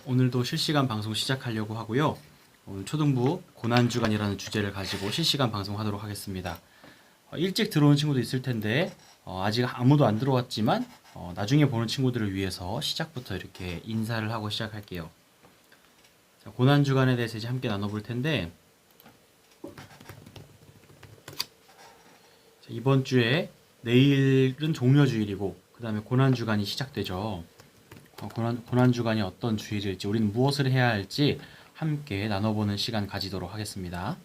오늘도 실시간 방송 시작하려고 하고요. 오늘 초등부 고난주간이라는 주제를 가지고 실시간 방송하도록 하겠습니다. 일찍 들어온 친구도 있을 텐데 아직 아무도 안 들어왔지만 나중에 보는 친구들을 위해서 시작부터 이렇게 인사를 하고 시작할게요. 자, 고난주간에 대해서 이제 함께 나눠볼 텐데 자, 이번 주에 내일은 종려주일이고 그 다음에 고난주간이 시작되죠. 고난주간이 어떤 주일일지 우리는 무엇을 해야 할지 함께 나눠보는 시간 가지도록 하겠습니다.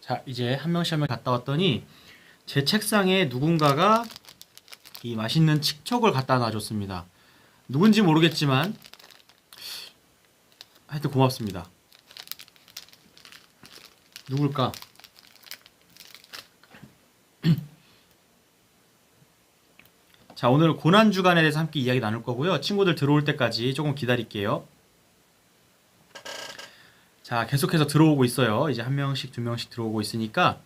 자, 이제 한 명씩 한 명 갔다 왔더니 제 책상에 누군가가 이 맛있는 칙촉을 갖다 놔줬습니다. 누군지 모르겠지만 하여튼 고맙습니다. 누굴까? 자, 오늘 고난주간에 대해서 함께 이야기 나눌 거고요. 친구들 들어올 때까지 조금 기다릴게요. 자, 계속해서 들어오고 있어요. 이제 한 명씩, 두 명씩 들어오고 있으니까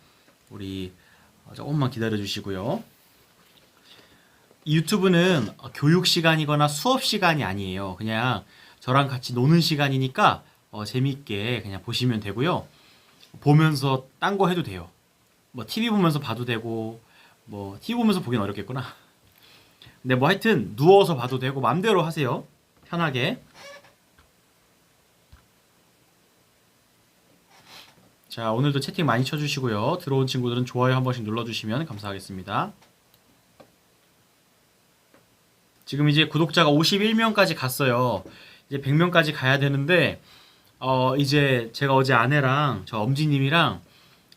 우리 조금만 기다려 주시고요. 이 유튜브는 교육 시간이거나 수업 시간이 아니에요. 그냥 저랑 같이 노는 시간이니까 재미있게 그냥 보시면 되고요. 보면서 딴 거 해도 돼요. 뭐 TV 보면서 봐도 되고 뭐 TV 보면서 보긴 어렵겠구나. 근데 뭐 하여튼 누워서 봐도 되고 맘대로 하세요. 편하게. 자, 오늘도 채팅 많이 쳐주시고요. 들어온 친구들은 좋아요 한 번씩 눌러주시면 감사하겠습니다. 지금 이제 구독자가 51명까지 갔어요. 이제 100명까지 가야 되는데 이제 제가 어제 아내랑 저 엄지님이랑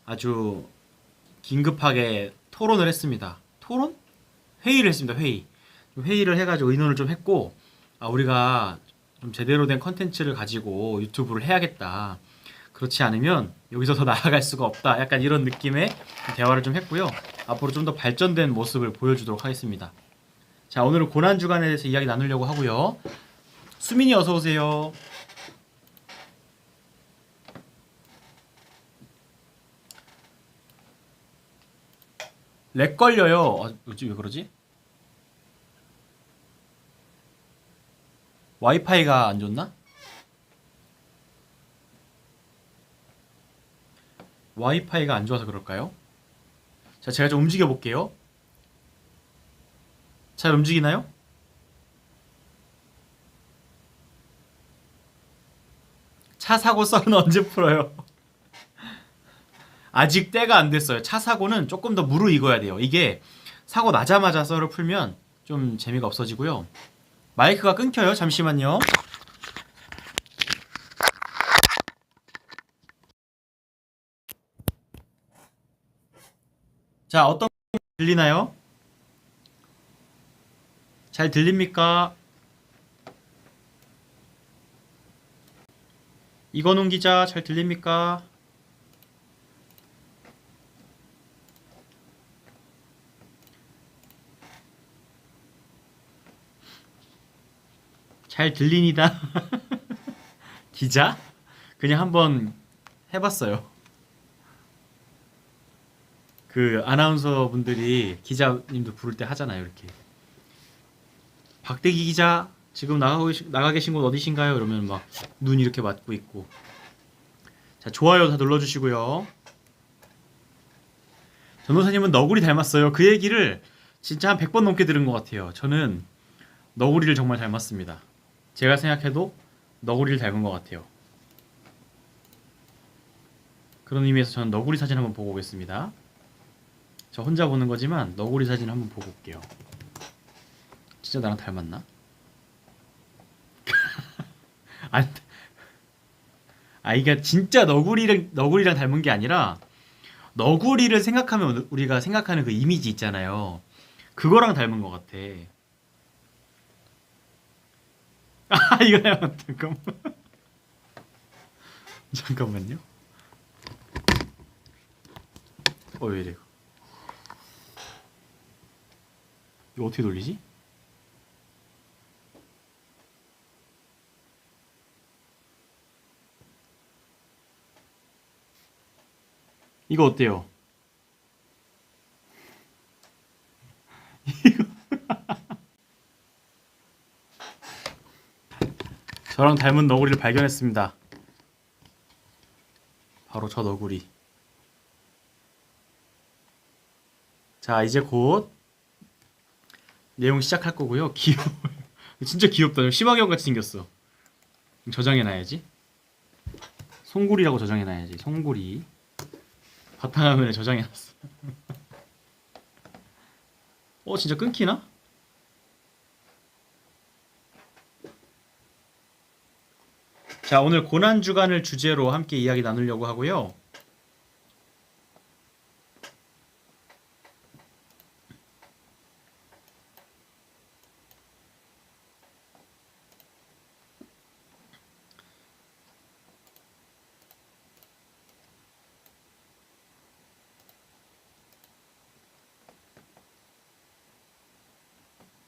아주 긴급하게 토론을 했습니다. 토론? 회의를 했습니다. 회의를 해가지고 의논을 좀 했고 우리가 좀 제대로 된 컨텐츠를 가지고 유튜브를 해야겠다. 그렇지 않으면 여기서 더 나아갈 수가 없다. 약간 이런 느낌의 대화를 좀 했고요. 앞으로 좀 더 발전된 모습을 보여주도록 하겠습니다. 자, 오늘은 고난주간에 대해서 이야기 나누려고 하고요. 수민이 어서 오세요. 렉 걸려요. 뭐지, 왜 그러지? 와이파이가 안 좋나? 와이파이가 안 좋아서 그럴까요? 자, 제가 좀 움직여 볼게요. 잘 움직이나요? 차 사고 썰은 언제 풀어요? 아직 때가 안 됐어요. 차 사고는 조금 더 무르익어야 돼요. 이게 사고 나자마자 썰을 풀면 좀 재미가 없어지고요. 마이크가 끊겨요. 잠시만요. 자, 어떤 거 들리나요? 잘 들립니까? 이건웅 기자 잘 들립니까? 잘 들리니다. 기자? 그냥 한번 해봤어요. 그 아나운서 분들이 기자님도 부를 때 하잖아요. 이렇게 박대기 기자 지금 나가 계신 곳 어디신가요? 이러면 막 눈 이렇게 맞고 있고. 자, 좋아요 다 눌러주시고요. 전도사님은 너구리 닮았어요. 그 얘기를 진짜 한 100번 넘게 들은 것 같아요. 저는 너구리를 정말 닮았습니다. 제가 생각해도 너구리를 닮은 것 같아요. 그런 의미에서 저는 너구리 사진 한번 보고 오겠습니다. 저 혼자 보는 거지만 너구리 사진 한번 보고 올게요. 진짜 나랑 닮았나? 안, 이게 진짜 너구리랑 닮은 게 아니라 너구리를 생각하면 우리가 생각하는 그 이미지 있잖아요. 그거랑 닮은 것 같아. 이거요. 잠깐만요. 왜 이래? 이거 어떻게 돌리지? 이거 어때요? 저랑 닮은 너구리를 발견했습니다. 바로 저 너구리. 자, 이제 곧 내용 시작할 거고요. 귀여워. 진짜 귀엽다. 심하경 같이 생겼어. 저장해놔야지. 송구리라고 저장해놔야지. 송구리. 바탕화면에 저장해놨어. 진짜 끊기나? 자, 오늘 고난주간을 주제로 함께 이야기 나누려고 하고요.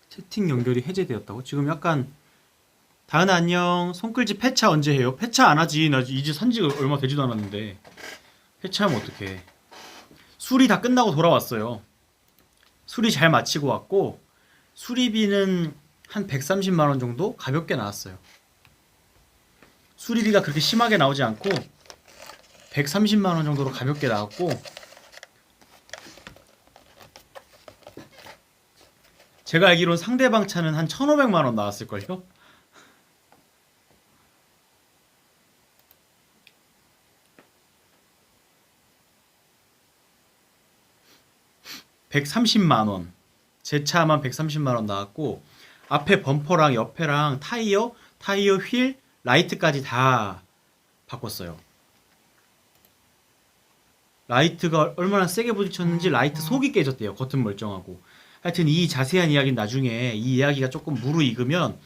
채팅 연결이 해제되었다고? 지금 약간 다은아 안녕. 손글지 폐차 언제 해요? 폐차 안 하지. 나 이제 산지 얼마 되지도 않았는데. 폐차하면 어떡해. 수리 다 끝나고 돌아왔어요. 수리 잘 마치고 왔고 수리비는 한 130만 원 정도 가볍게 나왔어요. 수리비가 그렇게 심하게 나오지 않고 130만 원 정도로 가볍게 나왔고 제가 알기로는 상대방 차는 한 1,500만 원 나왔을걸요? 130만 원. 제 차만 130만 원 나왔고 앞에 범퍼랑 옆에랑 타이어 휠, 라이트까지 다 바꿨어요. 라이트가 얼마나 세게 부딪혔는지 라이트 속이 깨졌대요. 겉은 멀쩡하고. 하여튼 이 자세한 이야기는 나중에 이 이야기가 조금 무르익으면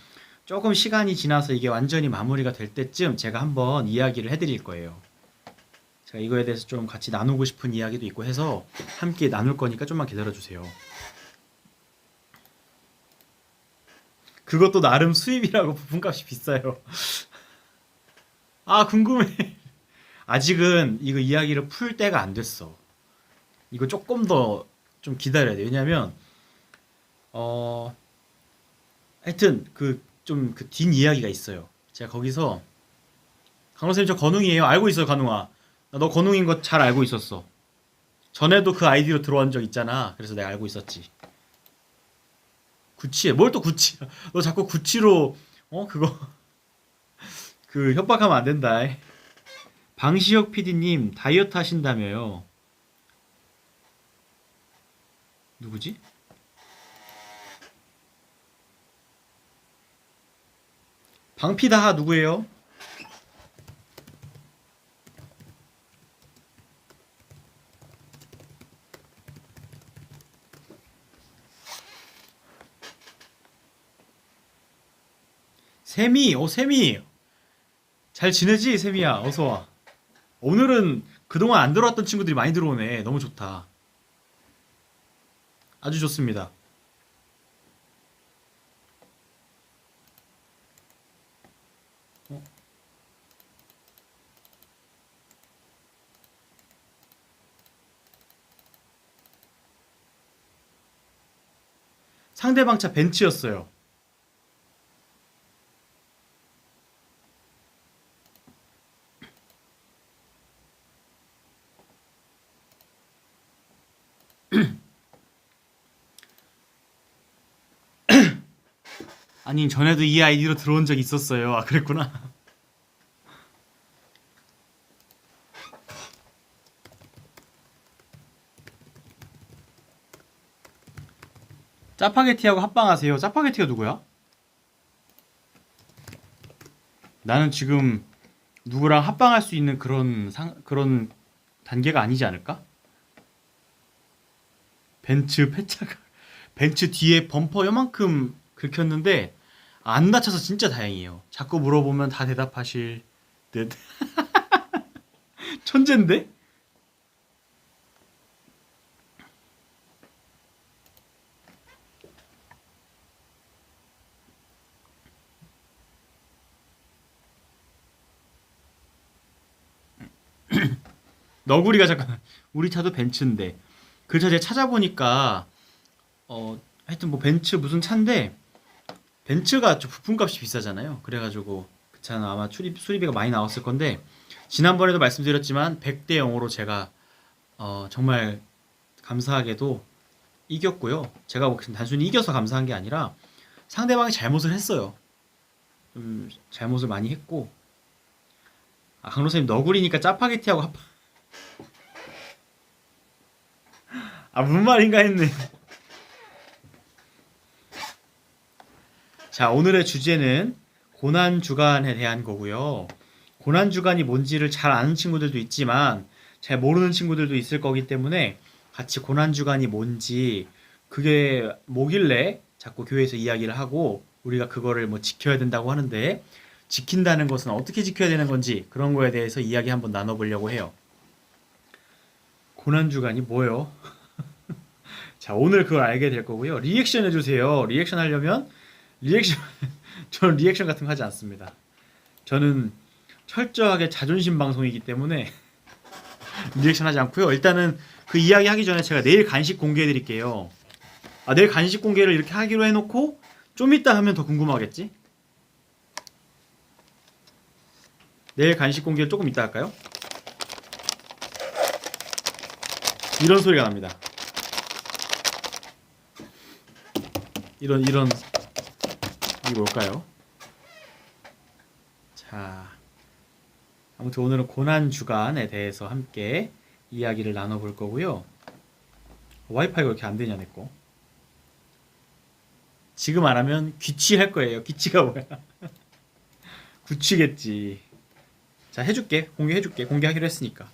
조금 시간이 지나서 이게 완전히 마무리가 될 때쯤 제가 한번 이야기를 해드릴 거예요. 제가 이거에 대해서 좀 같이 나누고 싶은 이야기도 있고 해서 함께 나눌 거니까 좀만 기다려주세요. 그것도 나름 수입이라고 부품값이 비싸요. 아 궁금해. 아직은 이거 이야기를 풀 때가 안 됐어. 이거 조금 더 좀 기다려야 돼. 왜냐면 하여튼 그 좀 그 뒷 이야기가 있어요. 제가 거기서 강호쌤 저 건웅이에요. 알고 있어요, 간웅아. 너 건웅인 거 잘 알고 있었어. 전에도 그 아이디로 들어온 적 있잖아. 그래서 내가 알고 있었지. 구치해. 뭘 또 구치야. 너 자꾸 구치로 그거 그 협박하면 안 된다. 방시혁 PD님 다이어트 하신다며요. 누구지? 방피다하 누구예요? 세미, 세미. 잘 지내지, 세미야. 어서 와. 오늘은 그동안 안 들어왔던 친구들이 많이 들어오네. 너무 좋다. 아주 좋습니다. 어? 상대방 차 벤츠였어요. 아니, 전에도 이 아이디로 들어온 적 있었어요. 아, 그랬구나. 짜파게티하고 합방하세요. 짜파게티가 누구야? 나는 지금 누구랑 합방할 수 있는 그런 단계가 아니지 않을까? 벤츠 폐차가 벤츠 뒤에 범퍼 요만큼 긁혔는데 안 다쳐서 진짜 다행이에요. 자꾸 물어보면 다 대답하실 듯. 천재인데? 너구리가 잠깐 우리 차도 벤츠인데 그 차 제가 찾아보니까 하여튼 뭐 벤츠 무슨 차인데 벤츠가 좀 부품값이 비싸잖아요. 그래가지고 그 차는 아마 수리비가 많이 나왔을 건데 지난번에도 말씀드렸지만 100대 0으로 제가 정말 감사하게도 이겼고요. 제가 뭐 단순히 이겨서 감사한 게 아니라 상대방이 잘못을 했어요. 좀 잘못을 많이 했고 강로사님 너구리니까 짜파게티하고 무슨 말인가 했네. 자, 오늘의 주제는 고난주간에 대한 거고요. 고난주간이 뭔지를 잘 아는 친구들도 있지만 잘 모르는 친구들도 있을 거기 때문에 같이 고난주간이 뭔지 그게 뭐길래 자꾸 교회에서 이야기를 하고 우리가 그거를 뭐 지켜야 된다고 하는데 지킨다는 것은 어떻게 지켜야 되는 건지 그런 거에 대해서 이야기 한번 나눠보려고 해요. 고난주간이 뭐예요? 자, 오늘 그걸 알게 될 거고요. 리액션 해주세요. 리액션 하려면 리액션 저는 리액션 같은 거 하지 않습니다. 저는 철저하게 자존심 방송이기 때문에 리액션 하지 않고요. 일단은 그 이야기 하기 전에 제가 내일 간식 공개해 드릴게요. 내일 간식 공개를 이렇게 하기로 해놓고 좀 이따 하면 더 궁금하겠지? 내일 간식 공개를 조금 이따 할까요? 이런 소리가 납니다. 이런 이게 뭘까요? 자, 아무튼 오늘은 고난주간에 대해서 함께 이야기를 나눠볼 거고요. 와이파이가 왜 이렇게 안 되냐, 내 거. 지금 안 하면 귀취할 거예요. 귀취가 뭐야? 구취겠지. 자, 해줄게. 공개해줄게. 공개하기로 했으니까.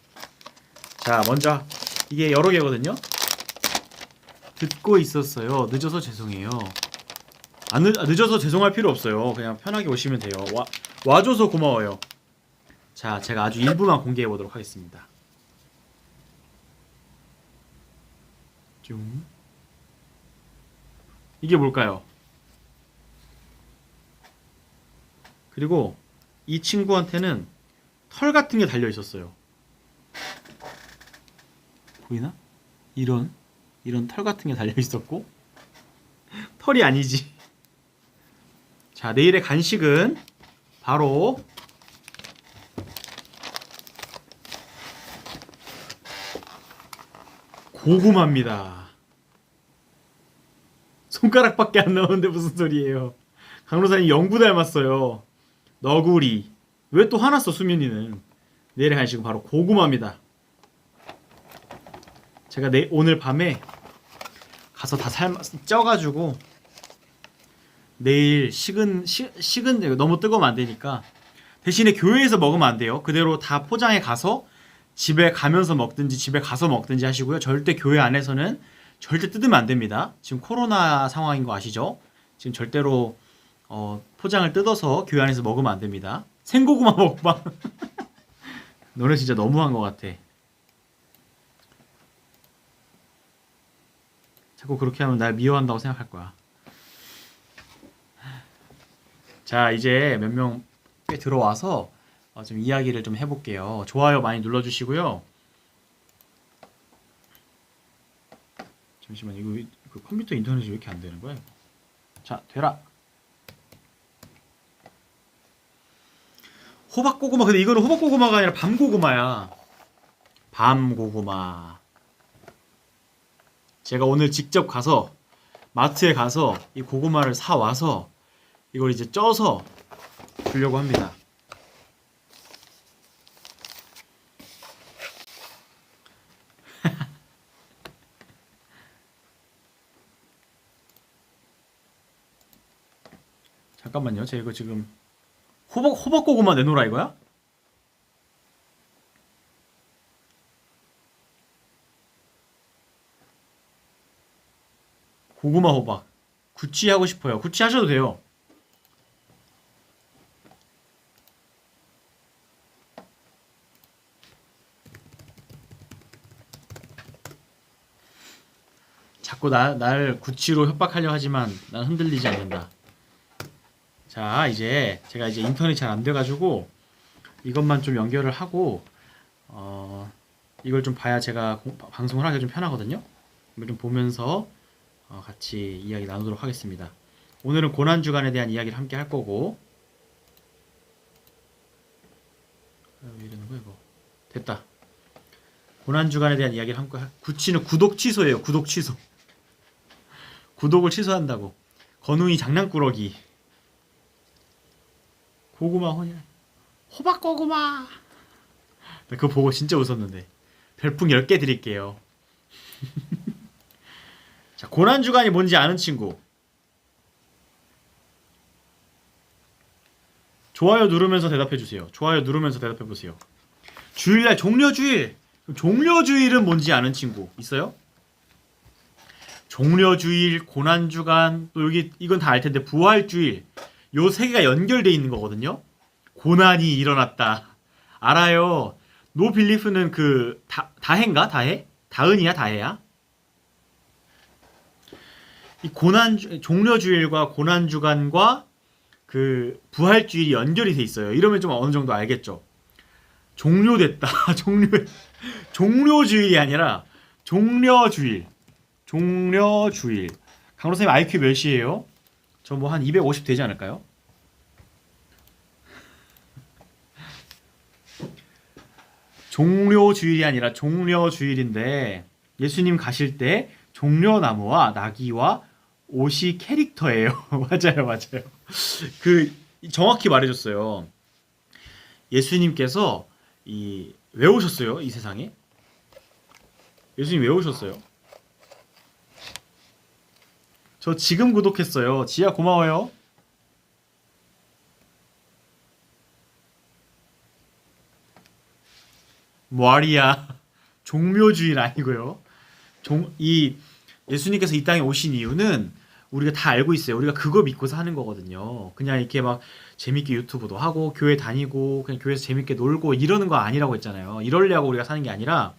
자, 먼저 이게 여러 개거든요. 듣고 있었어요. 늦어서 죄송해요. 늦어서 죄송할 필요 없어요. 그냥 편하게 오시면 돼요. 와줘서 고마워요. 자, 제가 아주 일부만 공개해 보도록 하겠습니다. 좀 이게 뭘까요? 그리고 이 친구한테는 털 같은 게 달려 있었어요. 보이나? 이런 털 같은 게 달려 있었고 털이 아니지. 자, 내일의 간식은 바로 고구마입니다. 손가락밖에 안 나오는데 무슨 소리예요? 강로사님 영구 닮았어요. 너구리. 왜 또 화났어, 수민이는? 내일의 간식은 바로 고구마입니다. 제가 오늘 밤에 가서 다 쪄가지고 내일 식은 너무 뜨거우면 안 되니까 대신에 교회에서 먹으면 안 돼요. 그대로 다 포장해 가서 집에 가면서 먹든지 집에 가서 먹든지 하시고요. 절대 교회 안에서는 절대 뜯으면 안 됩니다. 지금 코로나 상황인 거 아시죠? 지금 절대로 포장을 뜯어서 교회 안에서 먹으면 안 됩니다. 생고구마 먹방. 너네 진짜 너무한 것 같아. 자꾸 그렇게 하면 날 미워한다고 생각할 거야. 자, 이제 몇 명 꽤 들어와서 좀 이야기를 좀 해볼게요. 좋아요 많이 눌러주시고요. 잠시만, 이거 그 컴퓨터 인터넷이 왜 이렇게 안 되는 거야? 자, 되라. 호박고구마. 근데 이거는 호박고구마가 아니라 밤고구마야. 밤고구마. 제가 오늘 직접 가서 마트에 가서 이 고구마를 사 와서 이걸 이제 쪄서 주려고 합니다. 잠깐만요. 제가 이거 지금 호박고구마 내놓으라 이거야? 고구마 호박. 구취하고 싶어요. 구취하셔도 돼요. 자꾸 날 구취로 협박하려 하지만 난 흔들리지 않는다. 자, 이제 제가 이제 인터넷이 잘 안 돼가지고 이것만 좀 연결을 하고 이걸 좀 봐야 제가 방송을 하기가 좀 편하거든요. 이걸 좀 보면서 같이 이야기 나누도록 하겠습니다. 오늘은 고난주간에 대한 이야기를 함께 할 거고. 왜 이러는 거야 이거. 됐다. 고난주간에 대한 이야기를 함께 구치는 구독 취소예요. 구독 취소. 구독을 취소한다고. 건웅이 장난꾸러기. 고구마 혼이 호박 고구마. 나 그거 보고 진짜 웃었는데. 별풍 10개 드릴게요. 자, 고난주간이 뭔지 아는 친구. 좋아요 누르면서 대답해주세요. 좋아요 누르면서 대답해보세요. 주일날 종려주일. 종려주일은 뭔지 아는 친구 있어요? 종려주일, 고난주간, 또 여기 이건 다 알 텐데 부활주일. 요 세 개가 연결돼 있는 거거든요. 고난이 일어났다. 알아요. 노 빌리프는 그 다해인가? 다해? 다은이야? 다해야? 이 종려주일과 고난주간과 그 부활주일이 연결이 돼 있어요. 이러면 좀 어느 정도 알겠죠? 종료됐다. 종료주일이 아니라 종려주일. 종려주일. 강로쌤 IQ 몇이에요? 저 뭐 한 250 되지 않을까요? 종료주일이 아니라 종려주일인데 예수님 가실 때 종려나무와 나귀와 옷이 캐릭터예요. 맞아요, 맞아요. 그 정확히 말해줬어요. 예수님께서 왜 오셨어요? 이 세상에? 예수님 왜 오셨어요? 저 지금 구독했어요. 지아 고마워요. 뭐하리야. 종묘주일 아니고요. 예수님께서 이 땅에 오신 이유는 우리가 다 알고 있어요. 우리가 그거 믿고서 하는 거거든요. 그냥 이렇게 막 재밌게 유튜브도 하고 교회 다니고 그냥 교회에서 재밌게 놀고 이러는 거 아니라고 했잖아요. 이러려고 우리가 사는 게 아니라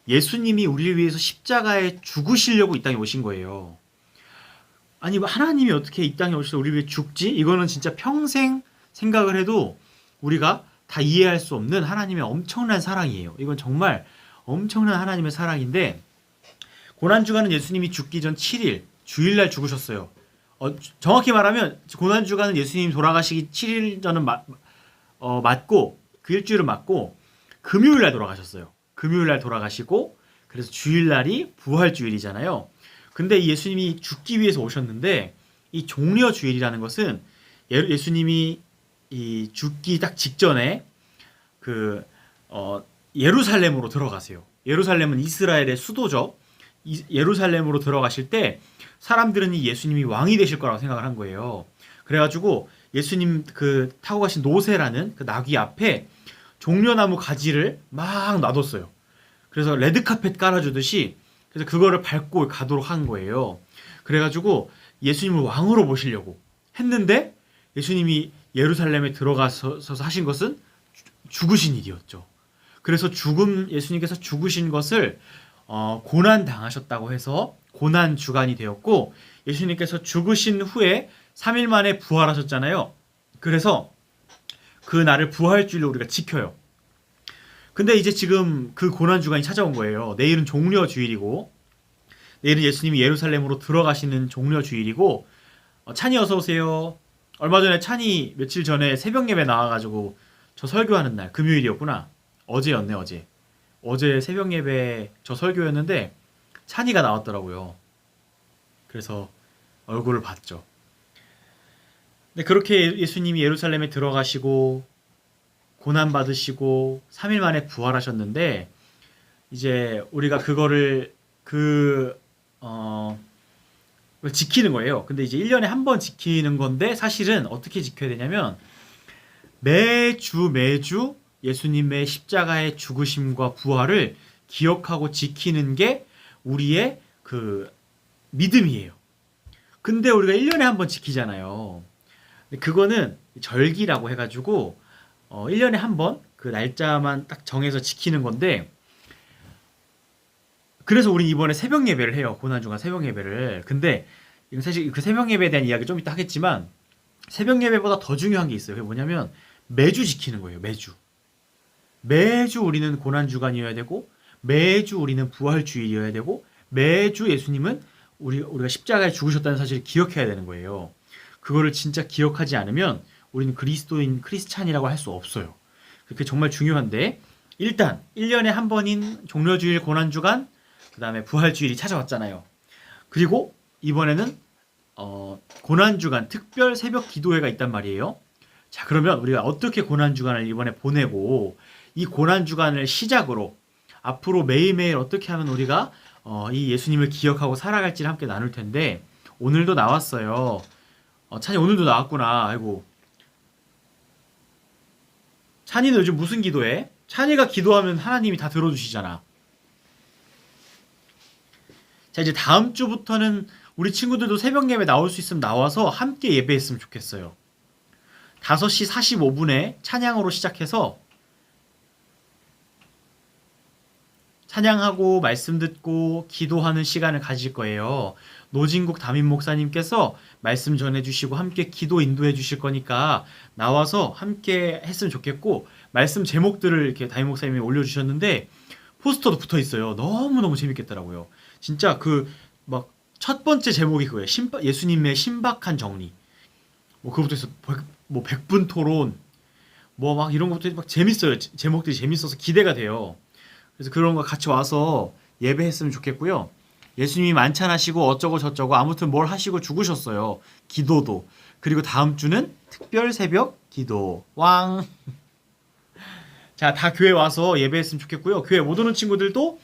예수님이 우리를 위해서 십자가에 죽으시려고 이 땅에 오신 거예요. 아니 하나님이 어떻게 이 땅에 오셔서 우리 위해 죽지? 이거는 진짜 평생 생각을 해도 우리가 다 이해할 수 없는 하나님의 엄청난 사랑이에요. 이건 정말 엄청난 하나님의 사랑인데 고난주간은 예수님이 죽기 전 7일 주일날 죽으셨어요. 정확히 말하면 고난주간은 예수님 돌아가시기 7일 전은 맞고 그 일주일은 맞고 금요일날 돌아가셨어요. 금요일날 돌아가시고 그래서 주일날이 부활주일이잖아요. 근데 예수님이 죽기 위해서 오셨는데 이 종려주일이라는 것은 예수님이 이 죽기 딱 직전에 예루살렘으로 들어가세요. 예루살렘은 이스라엘의 수도죠. 예루살렘으로 들어가실 때 사람들은 이 예수님이 왕이 되실 거라고 생각을 한 거예요. 그래가지고 예수님 그 타고 가신 노새라는 그 나귀 앞에 종려나무 가지를 막 놔뒀어요. 그래서 레드카펫 깔아주듯이 그래서 그거를 밟고 가도록 한 거예요. 그래가지고 예수님을 왕으로 모시려고 했는데 예수님이 예루살렘에 들어가서 하신 것은 죽으신 일이었죠. 그래서 예수님께서 죽으신 것을 고난 당하셨다고 해서 고난 주간이 되었고 예수님께서 죽으신 후에 3일 만에 부활하셨잖아요. 그래서 그 날을 부활주일로 우리가 지켜요. 근데 이제 지금 그 고난 주간이 찾아온 거예요. 내일은 종려주일이고 내일은 예수님이 예루살렘으로 들어가시는 종려주일이고 찬이 어서 오세요. 얼마 전에 찬이 며칠 전에 새벽 예배 나와가지고 저 설교하는 날 금요일이었구나. 어제였네 어제. 어제 새벽 예배 저 설교였는데 찬이가 나왔더라고요. 그래서 얼굴을 봤죠. 근데 그렇게 예수님이 예루살렘에 들어가시고 고난 받으시고 3일 만에 부활하셨는데 이제 우리가 그거를 지키는 거예요. 근데 이제 1년에 한 번 지키는 건데 사실은 어떻게 지켜야 되냐면 매주 예수님의 십자가의 죽으심과 부활을 기억하고 지키는 게 우리의 그 믿음이에요. 근데 우리가 1년에 한 번 지키잖아요. 그거는 절기라고 해가지고 1년에 한 번 그 날짜만 딱 정해서 지키는 건데 그래서 우리 이번에 새벽 예배를 해요. 고난주간 새벽 예배를. 근데 사실 그 새벽 예배에 대한 이야기 좀 이따 하겠지만 새벽 예배보다 더 중요한 게 있어요. 그게 뭐냐면 매주 지키는 거예요. 매주 우리는 고난주간이어야 되고 매주 우리는 부활주일이어야 되고 매주 예수님은 우리가 십자가에 죽으셨다는 사실을 기억해야 되는 거예요. 그거를 진짜 기억하지 않으면 우리는 그리스도인 크리스찬이라고 할 수 없어요. 그게 정말 중요한데 일단 1년에 한 번인 종려주일 고난주간 그다음에 부활주일이 찾아왔잖아요. 그리고 이번에는 고난주간 특별 새벽 기도회가 있단 말이에요. 자, 그러면 우리가 어떻게 고난주간을 이번에 보내고 이 고난주간을 시작으로 앞으로 매일매일 어떻게 하면 우리가 이 예수님을 기억하고 살아갈지를 함께 나눌 텐데 오늘도 나왔어요. 찬이 오늘도 나왔구나. 아이고. 찬이는 요즘 무슨 기도해? 찬이가 기도하면 하나님이 다 들어주시잖아. 자, 이제 다음 주부터는 우리 친구들도 새벽 예배 나올 수 있으면 나와서 함께 예배했으면 좋겠어요. 5시 45분에 찬양으로 시작해서 찬양하고 말씀 듣고 기도하는 시간을 가질 거예요. 노진국 담임 목사님께서 말씀 전해주시고 함께 기도 인도해 주실 거니까 나와서 함께 했으면 좋겠고 말씀 제목들을 이렇게 담임 목사님이 올려주셨는데 포스터도 붙어 있어요. 너무너무 재밌겠더라고요. 진짜 막 첫 번째 제목이 그거예요. 예수님의 신박한 정리. 뭐 그것부터 해서 뭐 100분 토론 뭐 막 이런 것도 막 재밌어요. 제목들이 재밌어서 기대가 돼요. 그래서 그런 거 같이 와서 예배했으면 좋겠고요. 예수님이 만찬하시고 어쩌고 저쩌고 아무튼 뭘 하시고 죽으셨어요. 기도도. 그리고 다음 주는 특별 새벽 기도. 왕. 자, 다 교회 와서 예배했으면 좋겠고요. 교회 못 오는 친구들도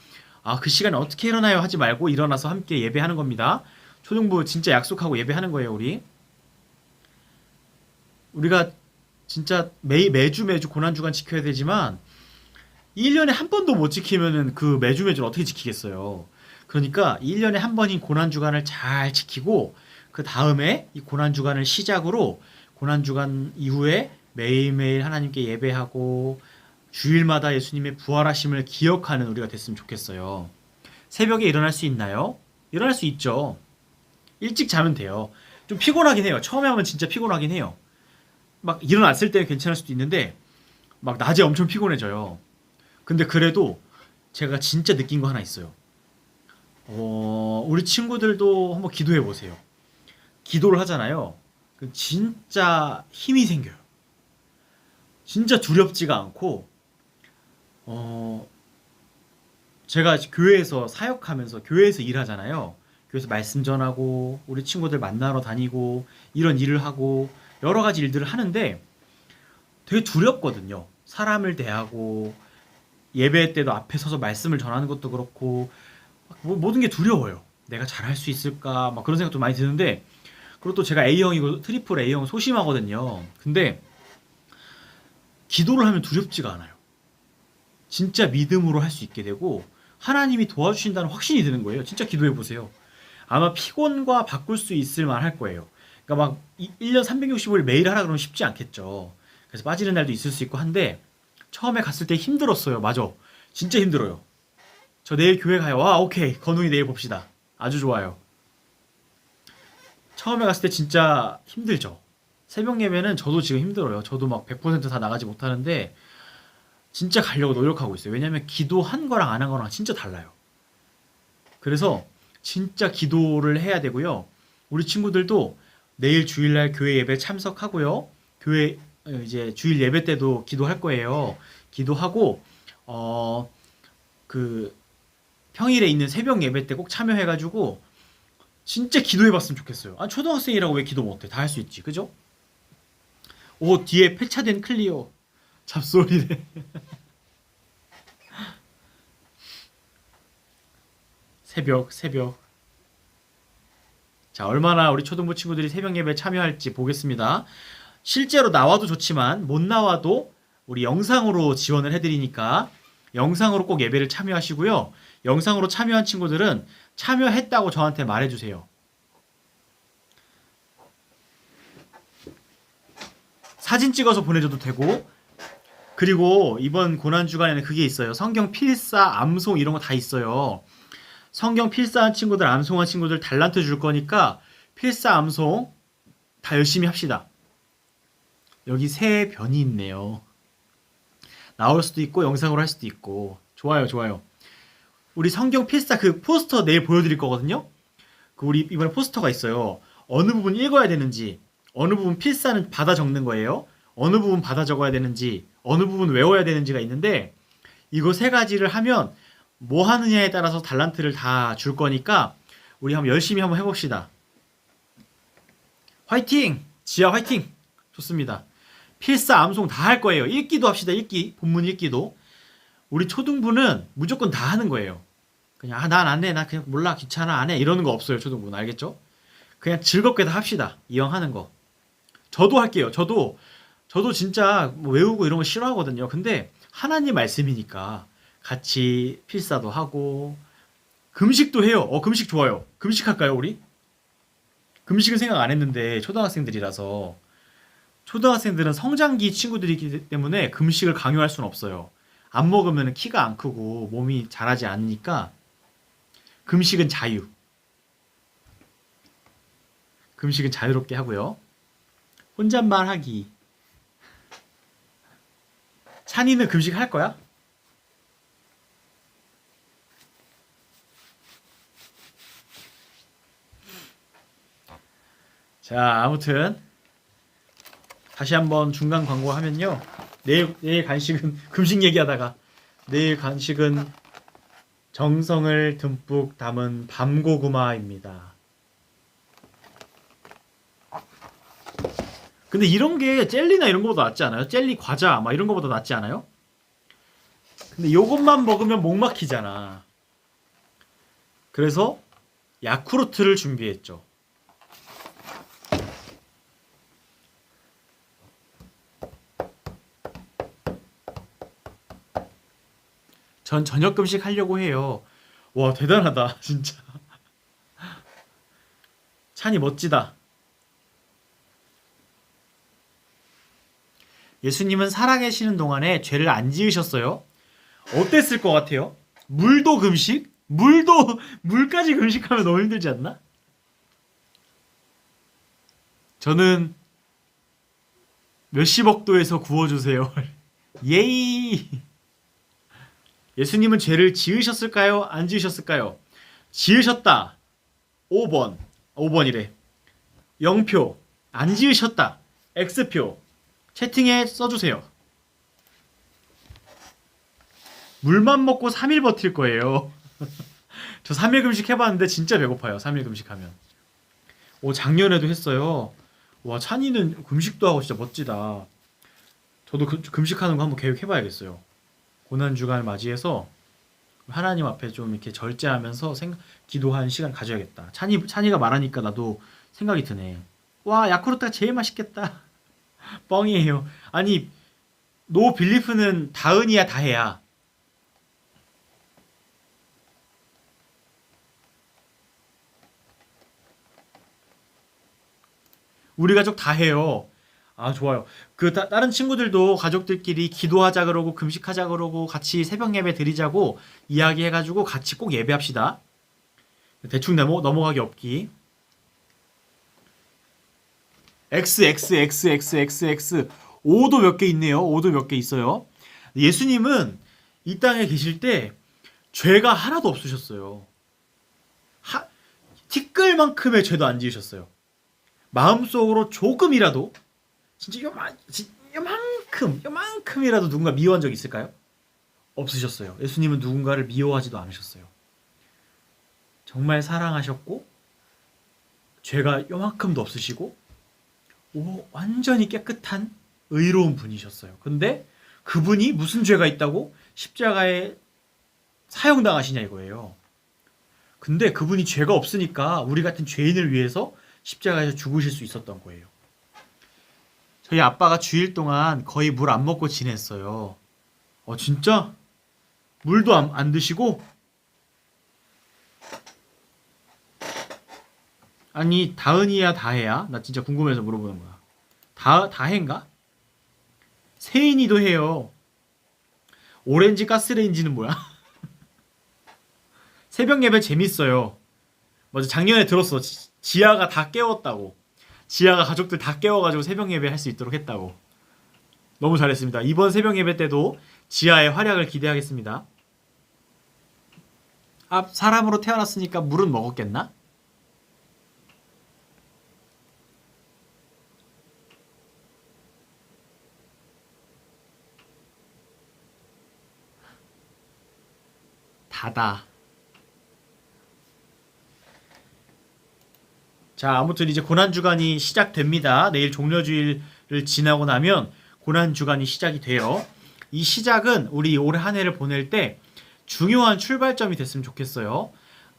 그 시간에 어떻게 일어나요 하지 말고 일어나서 함께 예배하는 겁니다. 초등부 진짜 약속하고 예배하는 거예요, 우리. 우리가 진짜 매주 고난주간 지켜야 되지만 1년에 한 번도 못 지키면은 그 매주를 어떻게 지키겠어요. 그러니까 1년에 한 번인 고난주간을 잘 지키고 그 다음에 이 고난주간을 시작으로 고난주간 이후에 매일매일 하나님께 예배하고 주일마다 예수님의 부활하심을 기억하는 우리가 됐으면 좋겠어요. 새벽에 일어날 수 있나요? 일어날 수 있죠. 일찍 자면 돼요. 좀 피곤하긴 해요. 처음에 하면 진짜 피곤하긴 해요. 막 일어났을 때는 괜찮을 수도 있는데 막 낮에 엄청 피곤해져요. 근데 그래도 제가 진짜 느낀 거 하나 있어요. 우리 친구들도 한번 기도해 보세요. 기도를 하잖아요. 진짜 힘이 생겨요. 진짜 두렵지가 않고 제가 교회에서 사역하면서 교회에서 일하잖아요. 교회에서 말씀 전하고 우리 친구들 만나러 다니고 이런 일을 하고 여러 가지 일들을 하는데 되게 두렵거든요. 사람을 대하고 예배 때도 앞에 서서 말씀을 전하는 것도 그렇고 모든 게 두려워요. 내가 잘할 수 있을까 막 그런 생각도 많이 드는데 그리고 또 제가 A형이고 트리플 A형 소심하거든요. 근데 기도를 하면 두렵지가 않아요. 진짜 믿음으로 할 수 있게 되고 하나님이 도와주신다는 확신이 드는 거예요. 진짜 기도해 보세요. 아마 피곤과 바꿀 수 있을 만할 거예요. 그러니까 막 1년 365일 매일 하라 그러면 쉽지 않겠죠. 그래서 빠지는 날도 있을 수 있고 한데 처음에 갔을 때 힘들었어요. 맞아. 진짜 힘들어요. 저 내일 교회 가요. 오케이. 건웅이 내일 봅시다. 아주 좋아요. 처음에 갔을 때 진짜 힘들죠. 새벽 예배는 저도 지금 힘들어요. 저도 막 100%다 나가지 못하는데 진짜 가려고 노력하고 있어요. 왜냐면 기도한 거랑 안 한 거랑 진짜 달라요. 그래서 진짜 기도를 해야 되고요. 우리 친구들도 내일 주일날 교회 예배 참석하고요. 교회 이제 주일 예배 때도 기도할 거예요. 기도하고 그 평일에 있는 새벽 예배 때 꼭 참여해가지고 진짜 기도해봤으면 좋겠어요. 초등학생이라고 왜 기도 못해? 다 할 수 있지, 그죠? 뒤에 폐차된 클리어 잡소리래. 새벽. 자, 얼마나 우리 초등부 친구들이 새벽 예배에 참여할지 보겠습니다. 실제로 나와도 좋지만 못 나와도 우리 영상으로 지원을 해드리니까 영상으로 꼭 예배를 참여하시고요. 영상으로 참여한 친구들은 참여했다고 저한테 말해주세요. 사진 찍어서 보내줘도 되고 그리고 이번 고난주간에는 그게 있어요. 성경 필사, 암송 이런 거 다 있어요. 성경 필사한 친구들, 암송한 친구들 달란트 줄 거니까 필사, 암송 다 열심히 합시다. 여기 새 변이 있네요. 나올 수도 있고 영상으로 할 수도 있고 좋아요. 우리 성경 필사 그 포스터 내일 보여드릴 거거든요. 그 우리 이번에 포스터가 있어요. 어느 부분 읽어야 되는지, 어느 부분 필사는 받아 적는 거예요. 어느 부분 받아 적어야 되는지, 어느 부분 외워야 되는지가 있는데 이거 세 가지를 하면 뭐 하느냐에 따라서 달란트를 다 줄 거니까 우리 한번 열심히 한번 해봅시다. 화이팅! 지아 화이팅! 좋습니다. 필사, 암송 다 할 거예요. 읽기도 합시다. 읽기, 본문 읽기도. 우리 초등부는 무조건 다 하는 거예요. 그냥 난 안 해, 나 그냥 몰라, 귀찮아, 안 해, 이러는 거 없어요. 초등부는. 알겠죠? 그냥 즐겁게 다 합시다. 이왕 하는 거. 저도 할게요. 저도 진짜 뭐 외우고 이런 거 싫어하거든요. 근데 하나님 말씀이니까 같이 필사도 하고 금식도 해요. 금식 좋아요. 금식 할까요, 우리? 금식은 생각 안 했는데 초등학생들이라서. 초등학생들은 성장기 친구들이기 때문에 금식을 강요할 수는 없어요. 안 먹으면 키가 안 크고 몸이 자라지 않으니까 금식은 자유. 금식은 자유롭게 하고요. 혼잣말 하기. 찬이는 금식 할 거야? 자, 아무튼 다시 한번 중간 광고 하면요. 내일 간식은 금식 얘기하다가 내일 간식은 정성을 듬뿍 담은 밤고구마입니다. 근데 이런 게 젤리나 이런 거보다 낫지 않아요? 젤리 과자 막 이런 거보다 낫지 않아요? 근데 요것만 먹으면 목 막히잖아. 그래서 야쿠르트를 준비했죠. 전 저녁 금식 하려고 해요. 와, 대단하다, 진짜. 찬이 멋지다. 예수님은 살아계시는 동안에 죄를 안 지으셨어요. 어땠을 것 같아요? 물도 금식? 물까지 금식하면 너무 힘들지 않나? 저는 몇십억 도에서 구워주세요. 예이! 예수님은 죄를 지으셨을까요? 안 지으셨을까요? 지으셨다. 5번. 5번이래. 0표. 안 지으셨다. X표. 채팅에 써주세요. 물만 먹고 3일 버틸 거예요. 저 3일 금식 해봤는데 진짜 배고파요. 3일 금식하면. 작년에도 했어요. 와, 찬이는 금식도 하고 진짜 멋지다. 저도 금식하는 거 한번 계획해봐야겠어요. 고난주간을 맞이해서 하나님 앞에 좀 이렇게 절제하면서 기도하는 시간 가져야겠다. 찬이가 말하니까 나도 생각이 드네. 와, 야쿠르트가 제일 맛있겠다. 뻥이에요. 아니, 노 빌리프는 다은이야, 다혜야? 우리 가족 다 해요. 아, 좋아요. 다른 친구들도 가족들끼리 기도하자 그러고 금식하자 그러고 같이 새벽 예배 드리자고 이야기해가지고 같이 꼭 예배합시다. 대충 넘어가기 없기. XXXXXX 5도 몇 개 있네요. 5도 몇 개 있어요. 예수님은 이 땅에 계실 때 죄가 하나도 없으셨어요. 티끌만큼의 죄도 안 지으셨어요. 마음속으로 조금이라도 진짜 요만큼이라도 누군가 미워한 적 있을까요? 없으셨어요. 예수님은 누군가를 미워하지도 않으셨어요. 정말 사랑하셨고 죄가 요만큼도 없으시고 완전히 깨끗한 의로운 분이셨어요. 근데 그분이 무슨 죄가 있다고 십자가에 사형당하시냐 이거예요. 근데 그분이 죄가 없으니까 우리 같은 죄인을 위해서 십자가에서 죽으실 수 있었던 거예요. 저희 아빠가 주일 동안 거의 물 안 먹고 지냈어요. 진짜? 물도 안 드시고? 아니, 다은이야, 다혜야? 나 진짜 궁금해서 물어보는 거야. 다혜인가? 세인이도 해요. 오렌지 가스레인지는 뭐야? 새벽 예배 재밌어요. 맞아, 작년에 들었어. 지아가 다 깨웠다고. 지아가 가족들 다 깨워가지고 새벽 예배 할 수 있도록 했다고. 너무 잘했습니다. 이번 새벽 예배 때도 지아의 활약을 기대하겠습니다. 사람으로 태어났으니까 물은 먹었겠나? 가다. 자, 아무튼 이제 고난주간이 시작됩니다. 내일 종려주일을 지나고 나면 고난주간이 시작이 돼요. 이 시작은 우리 올 한 해를 보낼 때 중요한 출발점이 됐으면 좋겠어요.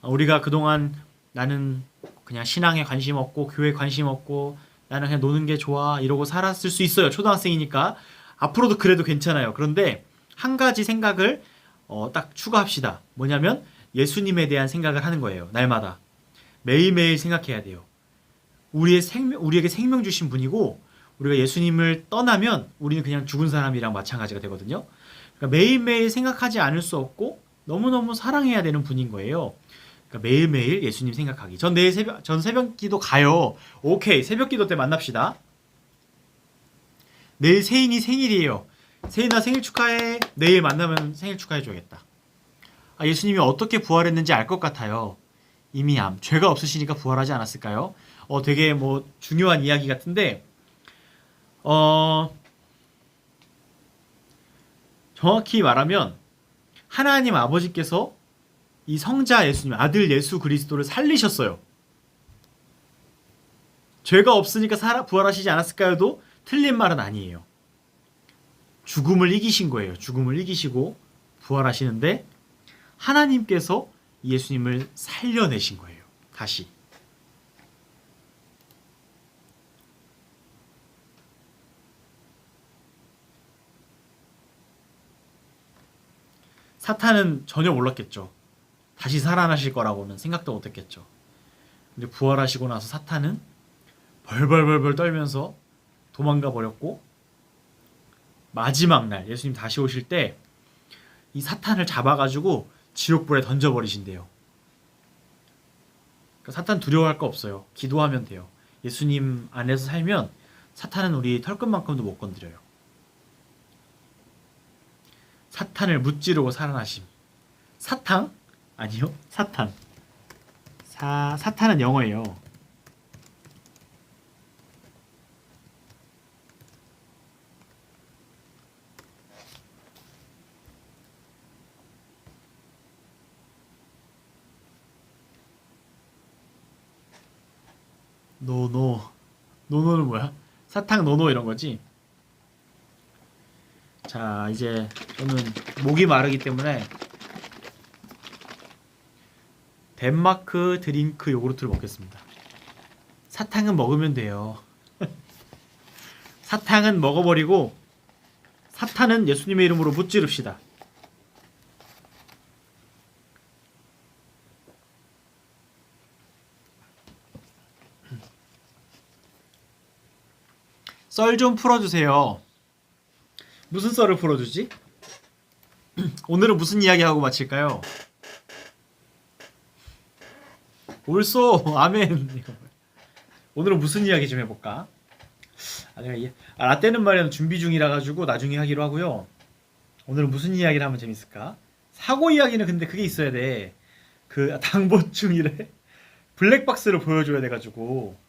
우리가 그동안 나는 그냥 신앙에 관심 없고 교회에 관심 없고 나는 그냥 노는 게 좋아 이러고 살았을 수 있어요. 초등학생이니까. 앞으로도 그래도 괜찮아요. 그런데 한 가지 생각을 딱 추가합시다. 뭐냐면 예수님에 대한 생각을 하는 거예요. 날마다. 매일매일 생각해야 돼요. 우리에게 생명 주신 분이고 우리가 예수님을 떠나면 우리는 그냥 죽은 사람이랑 마찬가지가 되거든요. 그러니까 매일매일 생각하지 않을 수 없고 너무너무 사랑해야 되는 분인 거예요. 그러니까 매일매일 예수님 생각하기. 전 새벽 기도 가요. 오케이. 새벽 기도 때 만납시다. 내일 세인이 생일이에요. 세인아 생일 축하해. 내일 만나면 생일 축하해줘야겠다. 예수님이 어떻게 부활했는지 알 것 같아요. 이미 죄가 없으시니까 부활하지 않았을까요? 되게 뭐 중요한 이야기 같은데 정확히 말하면 하나님 아버지께서 이 성자 예수님, 아들 예수 그리스도를 살리셨어요. 죄가 없으니까 부활하시지 않았을까요도 틀린 말은 아니에요. 죽음을 이기신 거예요. 죽음을 이기시고 부활하시는데 하나님께서 예수님을 살려내신 거예요. 다시. 사탄은 전혀 몰랐겠죠. 다시 살아나실 거라고는 생각도 못했겠죠. 근데 부활하시고 나서 사탄은 벌벌벌벌 떨면서 도망가 버렸고 마지막 날 예수님 다시 오실 때 이 사탄을 잡아가지고 지옥불에 던져버리신대요. 그러니까 사탄 두려워할 거 없어요. 기도하면 돼요. 예수님 안에서 살면 사탄은 우리 털끝만큼도 못 건드려요. 사탄을 무찌르고 살아나심. 사탕? 아니요. 사탄. 사탄은 영어예요. 노노는 뭐야? 사탕 노노 이런 거지? 자, 이제 저는 목이 마르기 때문에 덴마크 드링크 요구르트를 먹겠습니다. 사탕은 먹으면 돼요. 사탕은 먹어버리고 사탄은 예수님의 이름으로 무찌릅시다. 썰 좀 풀어주세요. 무슨 썰을 풀어주지? 오늘은 무슨 이야기하고 마칠까요? 옳소 아멘. 오늘은 무슨 이야기 좀 해볼까? 내가 라떼는 말이야 준비 중이라 가지고 나중에 하기로 하고요. 오늘은 무슨 이야기를 하면 재밌을까? 사고 이야기는 근데 그게 있어야 돼. 그 당보충이래. 블랙박스를 보여줘야 돼가지고.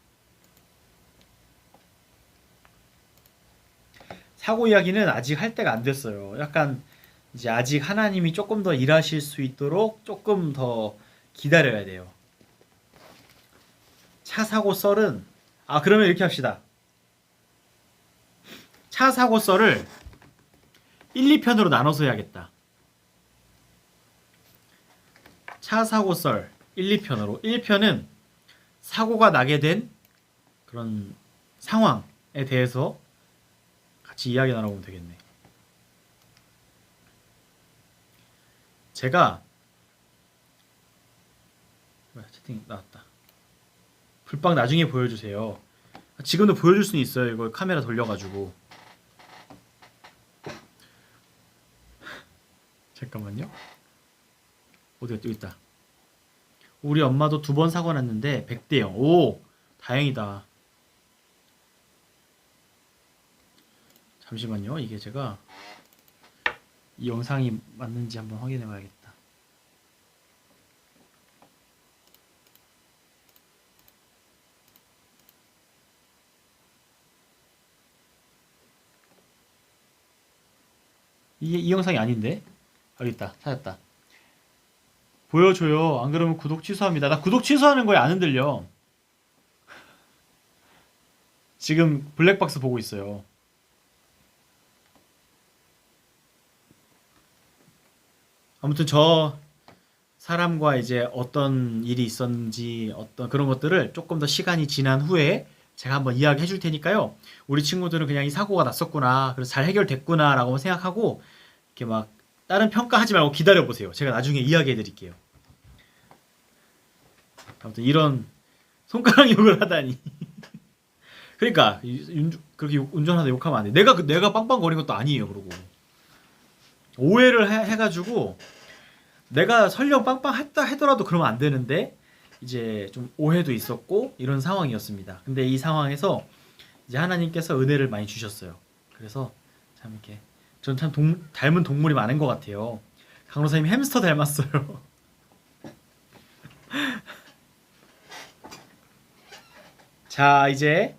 사고 이야기는 아직 할 때가 안 됐어요. 약간 이제 아직 하나님이 조금 더 일하실 수 있도록 조금 더 기다려야 돼요. 차 사고 썰은 그러면 이렇게 합시다. 차 사고 썰을 1, 2편으로 나눠서 해야겠다. 차 사고 썰 1, 2편으로 1편은 사고가 나게 된 그런 상황에 대해서 같이 이야기 나눠보면 되겠네. 제가 채팅 나왔다. 불빵 나중에 보여주세요. 지금도 보여줄 수는 있어요. 이거 카메라 돌려가지고. 잠깐만요. 어디가 또 있다. 우리 엄마도 2번 사고 났는데 100대 0. 오, 다행이다. 잠시만요. 이게 제가 이 영상이 맞는지 한번 확인해 봐야겠다. 이 영상이 아닌데? 여기 있다. 찾았다. 보여줘요. 안 그러면 구독 취소합니다. 나 구독 취소하는 거에 안 흔들려. 지금 블랙박스 보고 있어요. 아무튼 저 사람과 이제 어떤 일이 있었는지 어떤 그런 것들을 조금 더 시간이 지난 후에 제가 한번 이야기해 줄 테니까요. 우리 친구들은 그냥 이 사고가 났었구나. 그래서 잘 해결됐구나라고 생각하고 이렇게 막 다른 평가하지 말고 기다려 보세요. 제가 나중에 이야기해 드릴게요. 아무튼 이런 손가락 욕을 하다니. 그러니까 그렇게 운전하다 욕하면 안 돼. 내가 빵빵거린 것도 아니에요. 그러고 오해를 해가지고 내가 설령 빵빵했다 하더라도 그러면 안 되는데 이제 좀 오해도 있었고 이런 상황이었습니다. 근데 이 상황에서 이제 하나님께서 은혜를 많이 주셨어요. 그래서 참 이렇게 전 참 닮은 동물이 많은 것 같아요. 강로사님 햄스터 닮았어요. 자, 이제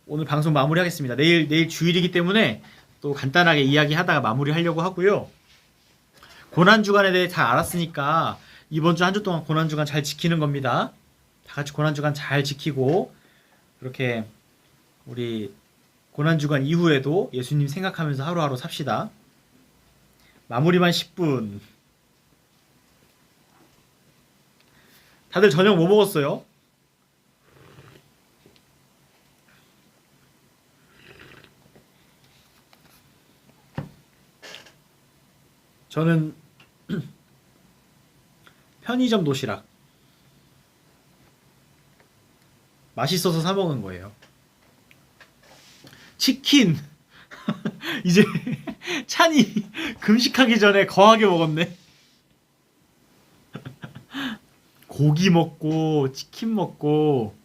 오늘 방송 마무리하겠습니다. 내일 주일이기 때문에 또 간단하게 이야기하다가 마무리하려고 하고요. 고난주간에 대해 잘 알았으니까 이번 주 한 주 동안 고난주간 잘 지키는 겁니다. 다 같이 고난주간 잘 지키고 그렇게 우리 고난주간 이후에도 예수님 생각하면서 하루하루 삽시다. 마무리만 10분. 다들 저녁 뭐 먹었어요? 저는 편의점 도시락 맛있어서 사 먹은 거예요. 치킨 이제 찬이 금식하기 전에 거하게 먹었네. 고기 먹고 치킨 먹고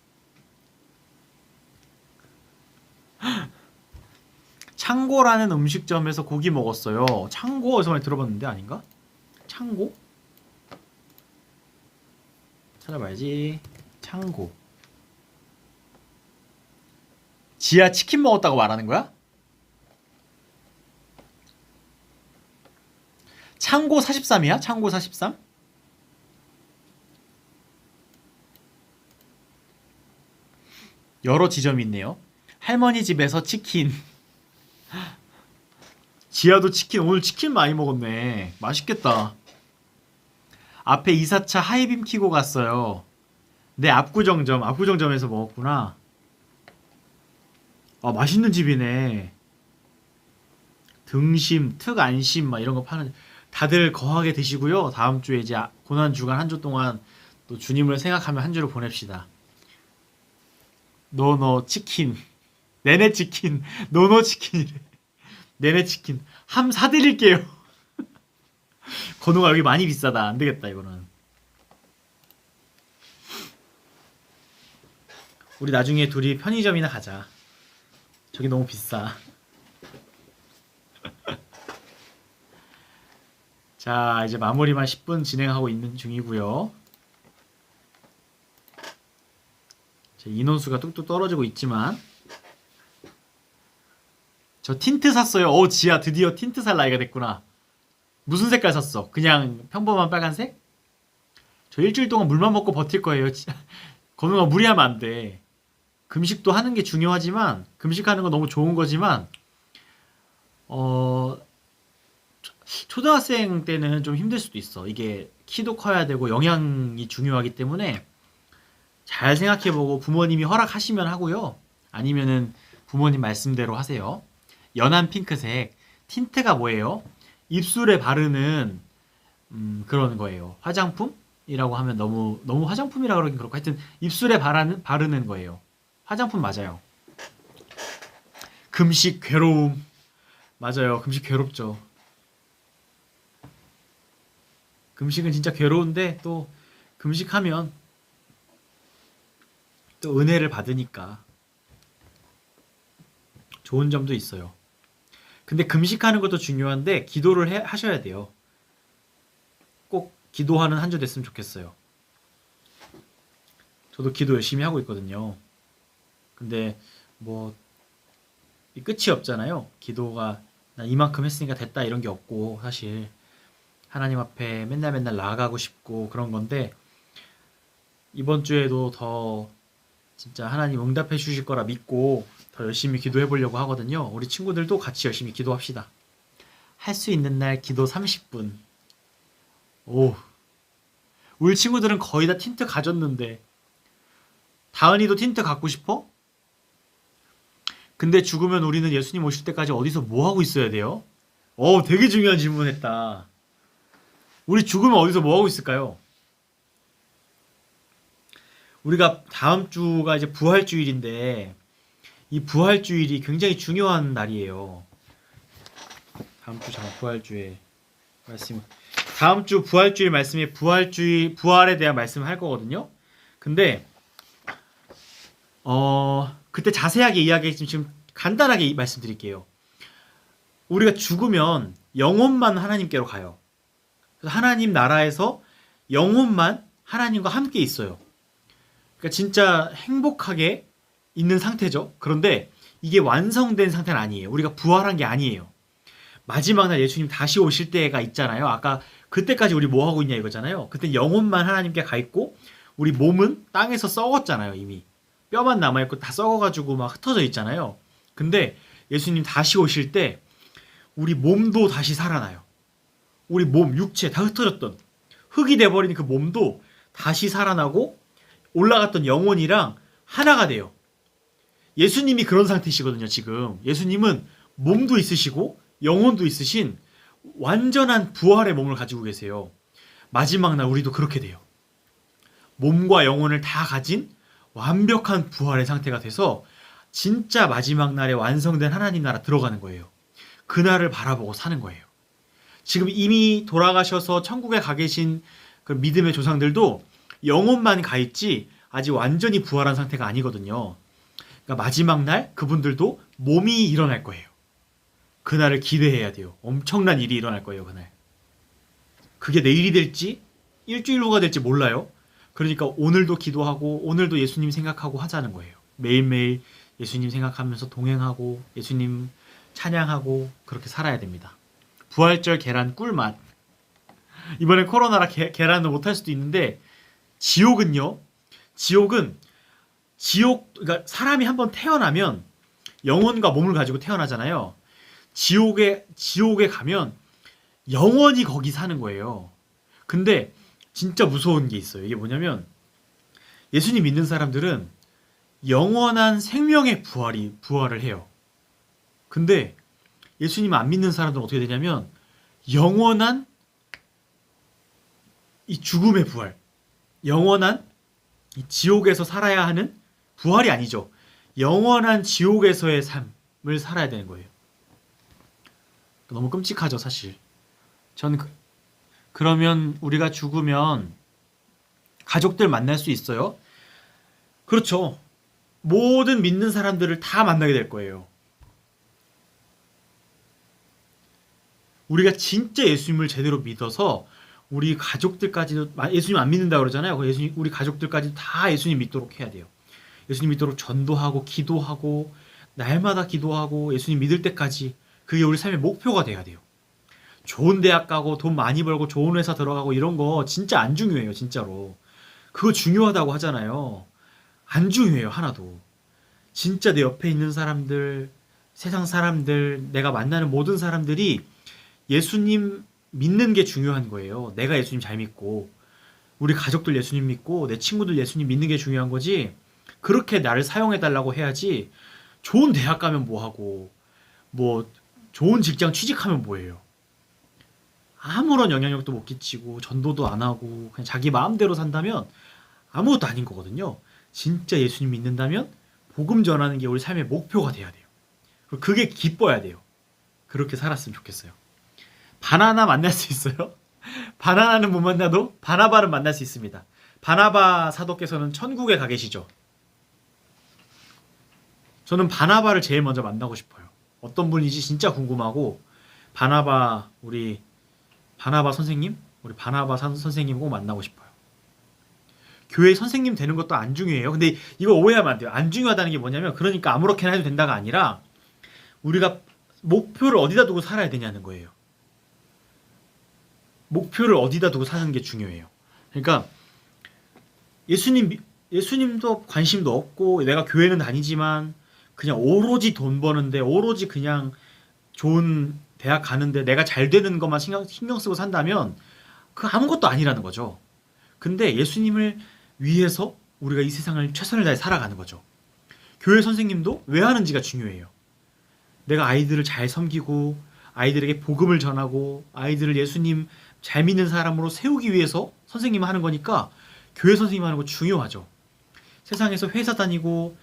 창고라는 음식점에서 고기 먹었어요. 창고 어디서 많이 들어봤는데 아닌가? 창고? 찾아봐야지. 창고. 지하 치킨 먹었다고 말하는 거야? 창고 43이야? 창고 43? 여러 지점이 있네요. 할머니 집에서 치킨. 지하도 치킨. 오늘 치킨 많이 먹었네. 맛있겠다. 앞에 이사차 하이빔 키고 갔어요. 내 압구정점에서 먹었구나. 아, 맛있는 집이네. 등심, 특안심 막 이런 거 파는. 다들 거하게 드시고요. 다음 주에 이제 고난 주간 한 주 동안 또 주님을 생각하며 한 주를 보냅시다. 노노 치킨, 네네 치킨, 노노 치킨이래. 네네 치킨. 함 사드릴게요. 건우가 여기 많이 비싸다. 안 되겠다 이거는. 우리 나중에 둘이 편의점이나 가자. 저기 너무 비싸. 자, 이제 마무리만 10분 진행하고 있는 중이고요. 인원수가 뚝뚝 떨어지고 있지만 저 틴트 샀어요. 지야 드디어 틴트 살 나이가 됐구나. 무슨 색깔 샀어? 그냥 평범한 빨간색? 저 일주일 동안 물만 먹고 버틸 거예요. 건우가 무리하면 안 돼. 금식도 하는 게 중요하지만 금식하는 건 너무 좋은 거지만 초등학생 때는 좀 힘들 수도 있어. 이게 키도 커야 되고 영양이 중요하기 때문에 잘 생각해보고 부모님이 허락하시면 하고요. 아니면은 부모님 말씀대로 하세요. 연한 핑크색 틴트가 뭐예요? 입술에 바르는 그런 거예요. 화장품이라고 하면 너무 화장품이라 그러긴 그렇고 하여튼 입술에 바르는 거예요. 화장품 맞아요. 금식 괴로움. 맞아요. 금식 괴롭죠. 금식은 진짜 괴로운데 또 금식하면 또 은혜를 받으니까 좋은 점도 있어요. 근데 금식하는 것도 중요한데 기도를 하셔야 돼요. 꼭 기도하는 한 주 됐으면 좋겠어요. 저도 기도 열심히 하고 있거든요. 근데 뭐 끝이 없잖아요. 기도가 나 이만큼 했으니까 됐다 이런 게 없고 사실 하나님 앞에 맨날 맨날 나아가고 싶고 그런 건데, 이번 주에도 더 진짜 하나님 응답해 주실 거라 믿고 더 열심히 기도해 보려고 하거든요. 우리 친구들도 같이 열심히 기도합시다. 할 수 있는 날 기도 30분. 오, 우리 친구들은 거의 다 틴트 가졌는데, 다은이도 틴트 갖고 싶어? 근데 죽으면 우리는 예수님 오실 때까지 어디서 뭐 하고 있어야 돼요? 되게 중요한 질문 했다. 우리 죽으면 어디서 뭐 하고 있을까요? 우리가 다음 주가 이제 부활주일인데, 이 부활주일이 굉장히 중요한 날이에요. 다음 주 잠깐 부활주일 말씀. 다음 주 부활주일 말씀에 부활에 대한 말씀을 할 거거든요. 근데 그때 자세하게 이야기했지만 지금 간단하게 말씀드릴게요. 우리가 죽으면 영혼만 하나님께로 가요. 그래서 하나님 나라에서 영혼만 하나님과 함께 있어요. 그러니까 진짜 행복하게 있는 상태죠. 그런데 이게 완성된 상태는 아니에요. 우리가 부활한 게 아니에요. 마지막 날 예수님 다시 오실 때가 있잖아요. 아까 그때까지 우리 뭐 하고 있냐 이거잖아요. 그때 영혼만 하나님께 가 있고 우리 몸은 땅에서 썩었잖아요. 이미 뼈만 남아있고 다 썩어가지고 막 흩어져 있잖아요. 근데 예수님 다시 오실 때 우리 몸도 다시 살아나요. 우리 몸, 육체 다 흩어졌던 흙이 돼버린 그 몸도 다시 살아나고 올라갔던 영혼이랑 하나가 돼요. 예수님이 그런 상태시거든요. 지금 예수님은 몸도 있으시고 영혼도 있으신 완전한 부활의 몸을 가지고 계세요. 마지막 날 우리도 그렇게 돼요. 몸과 영혼을 다 가진 완벽한 부활의 상태가 돼서 진짜 마지막 날에 완성된 하나님 나라 들어가는 거예요. 그날을 바라보고 사는 거예요. 지금 이미 돌아가셔서 천국에 가 계신 그 믿음의 조상들도 영혼만 가 있지 아직 완전히 부활한 상태가 아니거든요. 그러니까 마지막 날 그분들도 몸이 일어날 거예요. 그날을 기대해야 돼요. 엄청난 일이 일어날 거예요, 그날. 그게 내일이 될지 일주일 후가 될지 몰라요. 그러니까 오늘도 기도하고 오늘도 예수님 생각하고 하자는 거예요. 매일매일 예수님 생각하면서 동행하고 예수님 찬양하고 그렇게 살아야 됩니다. 부활절 계란 꿀맛. 이번에 코로나라 계란을 못할 수도 있는데 지옥은 그러니까 사람이 한번 태어나면 영혼과 몸을 가지고 태어나잖아요. 지옥에 가면 영원히 거기 사는 거예요. 근데 진짜 무서운 게 있어요. 이게 뭐냐면 예수님 믿는 사람들은 영원한 생명의 부활을 해요. 근데 예수님 안 믿는 사람들은 어떻게 되냐면 영원한 이 죽음의 부활, 영원한 이 지옥에서 살아야 하는 부활이 아니죠. 영원한 지옥에서의 삶을 살아야 되는 거예요. 너무 끔찍하죠, 사실. 그러면 우리가 죽으면 가족들 만날 수 있어요? 그렇죠. 모든 믿는 사람들을 다 만나게 될 거예요. 우리가 진짜 예수님을 제대로 믿어서 우리 가족들까지도 예수님 안 믿는다 그러잖아요. 우리 가족들까지 다 예수님 믿도록 해야 돼요. 예수님 믿도록 전도하고 기도하고 날마다 기도하고 예수님 믿을 때까지 그게 우리 삶의 목표가 돼야 돼요. 좋은 대학 가고 돈 많이 벌고 좋은 회사 들어가고 이런 거 진짜 안 중요해요. 진짜로. 그거 중요하다고 하잖아요. 안 중요해요. 하나도. 진짜 내 옆에 있는 사람들, 세상 사람들, 내가 만나는 모든 사람들이 예수님 믿는 게 중요한 거예요. 내가 예수님 잘 믿고 우리 가족들 예수님 믿고 내 친구들 예수님 믿는 게 중요한 거지. 그렇게 나를 사용해 달라고 해야지. 좋은 대학 가면 뭐하고 뭐 좋은 직장 취직하면 뭐예요. 아무런 영향력도 못 끼치고 전도도 안 하고 그냥 자기 마음대로 산다면 아무것도 아닌 거거든요. 진짜 예수님 믿는다면 복음 전하는 게 우리 삶의 목표가 돼야 돼요. 그리고 그게 기뻐야 돼요. 그렇게 살았으면 좋겠어요. 바나나 만날 수 있어요? 바나나는 못 만나도 바나바는 만날 수 있습니다. 바나바 사도께서는 천국에 가 계시죠. 저는 바나바를 제일 먼저 만나고 싶어요. 어떤 분인지 진짜 궁금하고 우리 바나바 선생님 꼭 만나고 싶어요. 교회 선생님 되는 것도 안 중요해요. 근데 이거 오해하면 안 돼요. 안 중요하다는 게 뭐냐면 그러니까 아무렇게나 해도 된다가 아니라 우리가 목표를 어디다 두고 살아야 되냐는 거예요. 목표를 어디다 두고 사는 게 중요해요. 그러니까 예수님도 관심도 없고 내가 교회는 다니지만 그냥 오로지 돈 버는데 오로지 그냥 좋은 대학 가는데 내가 잘 되는 것만 신경 쓰고 산다면 그 아무것도 아니라는 거죠. 근데 예수님을 위해서 우리가 이 세상을 최선을 다해 살아가는 거죠. 교회 선생님도 왜 하는지가 중요해요. 내가 아이들을 잘 섬기고 아이들에게 복음을 전하고 아이들을 예수님 잘 믿는 사람으로 세우기 위해서 선생님을 하는 거니까 교회 선생님 하는 거 중요하죠. 세상에서 회사 다니고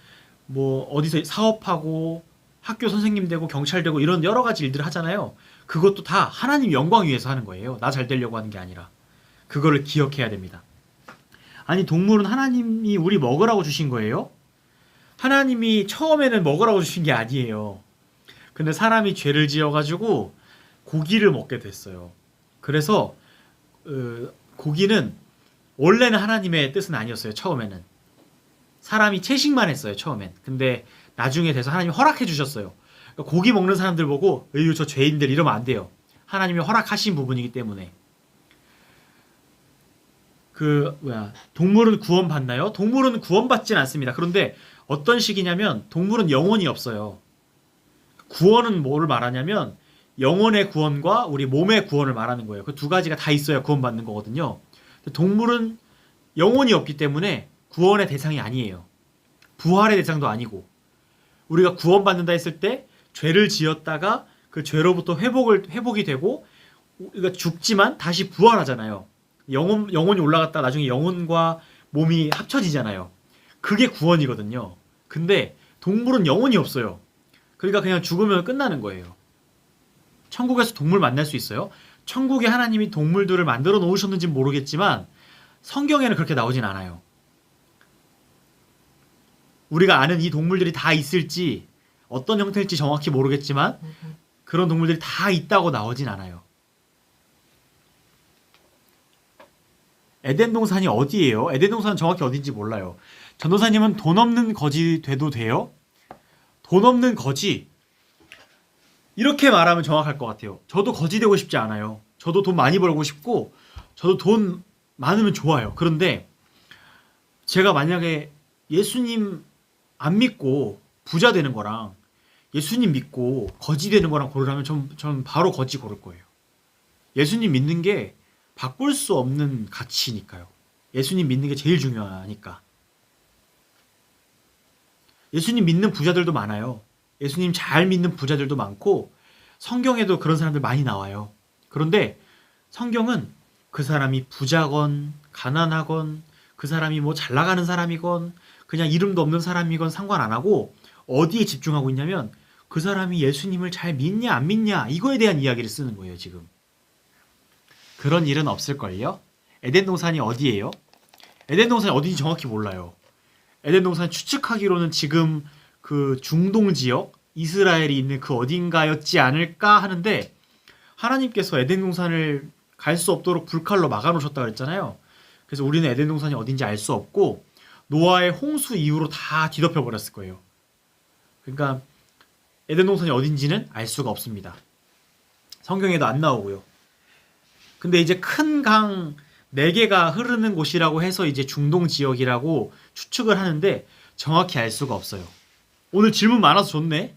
뭐 어디서 사업하고 학교 선생님 되고 경찰 되고 이런 여러 가지 일들을 하잖아요. 그것도 다 하나님 영광 위해서 하는 거예요. 나 잘 되려고 하는 게 아니라. 그거를 기억해야 됩니다. 아니 동물은 하나님이 우리 먹으라고 주신 거예요? 하나님이 처음에는 먹으라고 주신 게 아니에요. 근데 사람이 죄를 지어가지고 고기를 먹게 됐어요. 그래서 고기는 원래는 하나님의 뜻은 아니었어요. 처음에는 사람이 채식만 했어요. 처음엔. 근데 나중에 돼서 하나님이 허락해 주셨어요. 그러니까 고기 먹는 사람들 보고 에휴 저 죄인들 이러면 안 돼요. 하나님이 허락하신 부분이기 때문에. 동물은 구원받나요? 동물은 구원받진 않습니다. 그런데 어떤 식이냐면 동물은 영혼이 없어요. 구원은 뭐를 말하냐면 영혼의 구원과 우리 몸의 구원을 말하는 거예요. 그 두 가지가 다 있어야 구원받는 거거든요. 동물은 영혼이 없기 때문에 구원의 대상이 아니에요. 부활의 대상도 아니고 우리가 구원받는다 했을 때 죄를 지었다가 그 죄로부터 회복이 되고 우리가 죽지만 다시 부활하잖아요. 영혼이 올라갔다 나중에 영혼과 몸이 합쳐지잖아요. 그게 구원이거든요. 근데 동물은 영혼이 없어요. 그러니까 그냥 죽으면 끝나는 거예요. 천국에서 동물 만날 수 있어요? 천국에 하나님이 동물들을 만들어 놓으셨는지 모르겠지만 성경에는 그렇게 나오진 않아요. 우리가 아는 이 동물들이 다 있을지 어떤 형태일지 정확히 모르겠지만 그런 동물들이 다 있다고 나오진 않아요. 에덴 동산이 어디예요? 에덴 동산은 정확히 어딘지 몰라요. 전도사님은 돈 없는 거지 돼도 돼요? 돈 없는 거지? 이렇게 말하면 정확할 것 같아요. 저도 거지 되고 싶지 않아요. 저도 돈 많이 벌고 싶고 저도 돈 많으면 좋아요. 그런데 제가 만약에 예수님 안 믿고 부자 되는 거랑 예수님 믿고 거지 되는 거랑 고르라면 전 바로 거지 고를 거예요. 예수님 믿는 게 바꿀 수 없는 가치니까요. 예수님 믿는 게 제일 중요하니까. 예수님 믿는 부자들도 많아요. 예수님 잘 믿는 부자들도 많고 성경에도 그런 사람들 많이 나와요. 그런데 성경은 그 사람이 부자건 가난하건 그 사람이 뭐 잘 나가는 사람이건 그냥 이름도 없는 사람이건 상관 안 하고 어디에 집중하고 있냐면 그 사람이 예수님을 잘 믿냐 안 믿냐 이거에 대한 이야기를 쓰는 거예요. 지금. 그런 일은 없을걸요? 에덴 동산이 어디예요? 에덴 동산이 어딘지 정확히 몰라요. 에덴 동산 추측하기로는 지금 그 중동 지역 이스라엘이 있는 그 어딘가였지 않을까 하는데 하나님께서 에덴 동산을 갈 수 없도록 불칼로 막아놓으셨다 그랬잖아요. 그래서 우리는 에덴 동산이 어딘지 알 수 없고 노아의 홍수 이후로 다 뒤덮여 버렸을 거예요. 그러니까 에덴 동산이 어딘지는 알 수가 없습니다. 성경에도 안 나오고요. 근데 이제 큰 강 4개가 흐르는 곳이라고 해서 이제 중동 지역이라고 추측을 하는데 정확히 알 수가 없어요. 오늘 질문 많아서 좋네.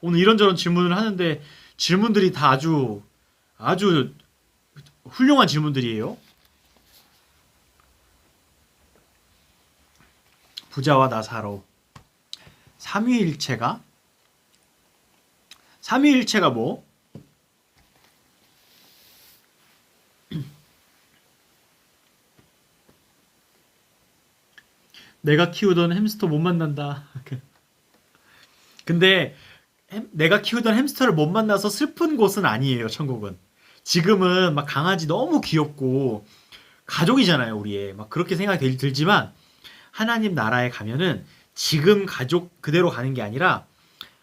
오늘 이런저런 질문을 하는데 질문들이 다 아주 훌륭한 질문들이에요. 부자와 나사로. 삼위일체가 뭐? 내가 키우던 햄스터 못 만난다. 근데 내가 키우던 햄스터를 못 만나서 슬픈 곳은 아니에요. 천국은. 지금은 막 강아지 너무 귀엽고 가족이잖아요. 우리의. 막 그렇게 생각이 들지만 하나님 나라에 가면은 지금 가족 그대로 가는 게 아니라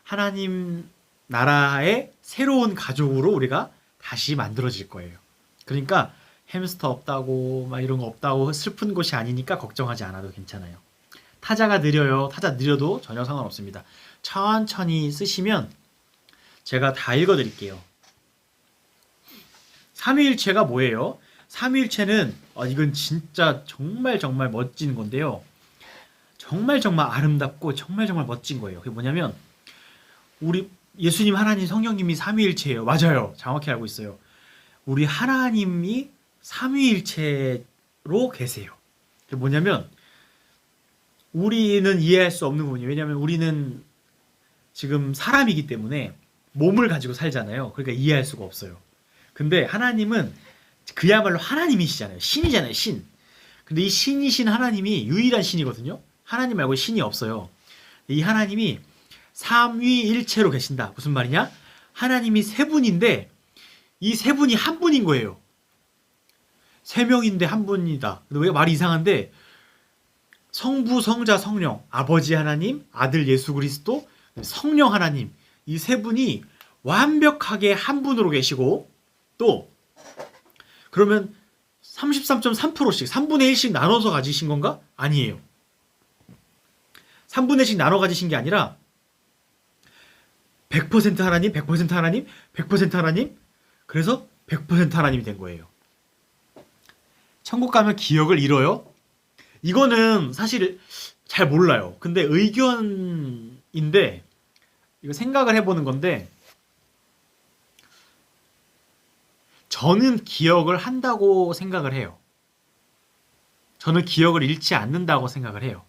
하나님 나라의 새로운 가족으로 우리가 다시 만들어질 거예요. 그러니까 햄스터 없다고 막 이런 거 없다고 슬픈 곳이 아니니까 걱정하지 않아도 괜찮아요. 타자가 느려요. 타자 느려도 전혀 상관없습니다. 천천히 쓰시면 제가 다 읽어드릴게요. 삼위일체가 뭐예요? 삼위일체는 이건 진짜 정말 정말 멋진 건데요. 정말 정말 아름답고 정말 정말 멋진 거예요. 그게 뭐냐면 우리 예수님, 하나님, 성령님이 삼위일체예요. 맞아요. 정확히 알고 있어요. 우리 하나님이 삼위일체로 계세요. 그게 뭐냐면 우리는 이해할 수 없는 부분이에요. 왜냐하면 우리는 지금 사람이기 때문에 몸을 가지고 살잖아요. 그러니까 이해할 수가 없어요. 근데 하나님은 그야말로 하나님이시잖아요. 신이잖아요. 신. 근데 이 신이신 하나님이 유일한 신이거든요. 하나님 말고 신이 없어요. 이 하나님이 삼위일체로 계신다. 무슨 말이냐? 하나님이 세 분인데 이 세 분이 한 분인 거예요. 세 명인데 한 분이다. 왜 말이 이상한데 성부, 성자, 성령, 아버지 하나님, 아들 예수 그리스도, 성령 하나님, 이 세 분이 완벽하게 한 분으로 계시고, 또 그러면 33.3%씩 3분의 1씩 나눠서 가지신 건가? 아니에요. 3분의 1씩 나눠 가지신 게 아니라 100% 하나님, 100% 하나님, 100% 하나님, 그래서 100% 하나님이 된 거예요. 천국 가면 기억을 잃어요? 이거는 사실 잘 몰라요. 근데 의견인데 이거 생각을 해보는 건데 저는 기억을 한다고 생각을 해요. 저는 기억을 잃지 않는다고 생각을 해요.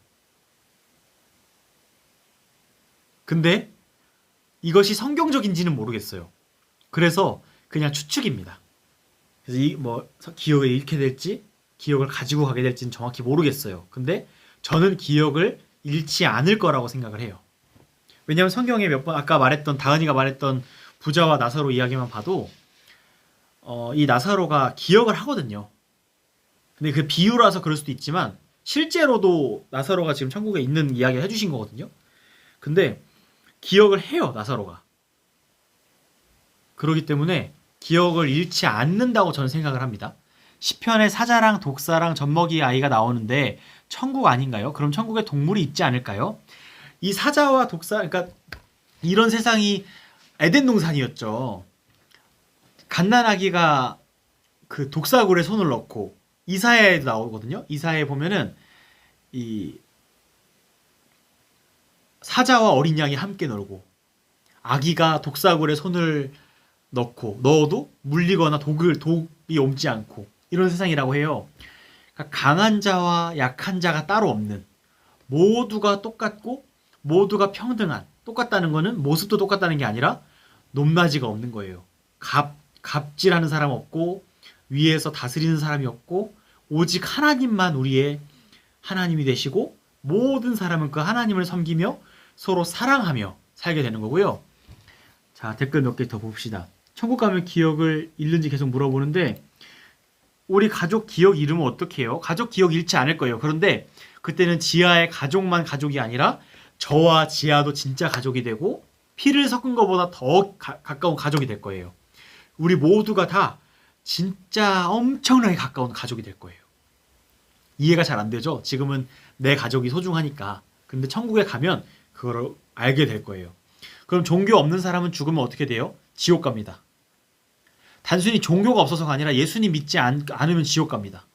근데 이것이 성경적인지는 모르겠어요. 그래서 그냥 추측입니다. 그래서 기억을 잃게 될지 기억을 가지고 가게 될지는 정확히 모르겠어요. 근데 저는 기억을 잃지 않을 거라고 생각을 해요. 왜냐하면 성경에 몇 번 아까 말했던 다은이가 말했던 부자와 나사로 이야기만 봐도 이 나사로가 기억을 하거든요. 근데 그 비유라서 그럴 수도 있지만 실제로도 나사로가 지금 천국에 있는 이야기를 해주신 거거든요. 근데 기억을 해요, 나사로가. 그렇기 때문에 기억을 잃지 않는다고 저는 생각을 합니다. 시편에 사자랑 독사랑 젖먹이 아이가 나오는데 천국 아닌가요? 그럼 천국에 동물이 있지 않을까요? 이 사자와 독사, 그러니까 이런 세상이 에덴 동산이었죠. 갓난아기가 그 독사굴에 손을 넣고 이사야에도 나오거든요. 이사야에 보면은 이 사자와 어린 양이 함께 놀고 아기가 독사굴에 손을 넣어도 물리거나 독이 옮지 않고 이런 세상이라고 해요. 그러니까 강한 자와 약한 자가 따로 없는 모두가 똑같고 모두가 평등한 똑같다는 거는 모습도 똑같다는 게 아니라 높낮이가 없는 거예요. 갑질하는 사람 없고 위에서 다스리는 사람이 없고 오직 하나님만 우리의 하나님이 되시고 모든 사람은 그 하나님을 섬기며 서로 사랑하며 살게 되는 거고요. 자, 댓글 몇 개 더 봅시다. 천국 가면 기억을 잃는지 계속 물어보는데 우리 가족 기억 잃으면 어떻게 해요? 가족 기억 잃지 않을 거예요. 그런데 그때는 지아의 가족만 가족이 아니라 저와 지아도 진짜 가족이 되고 피를 섞은 것보다 더 가까운 가족이 될 거예요. 우리 모두가 다 진짜 엄청나게 가까운 가족이 될 거예요. 이해가 잘 안 되죠? 지금은 내 가족이 소중하니까. 근데 천국에 가면 그걸 알게 될 거예요. 그럼 종교 없는 사람은 죽으면 어떻게 돼요? 지옥 갑니다. 단순히 종교가 없어서가 아니라 예수님 믿지 않으면 지옥 갑니다.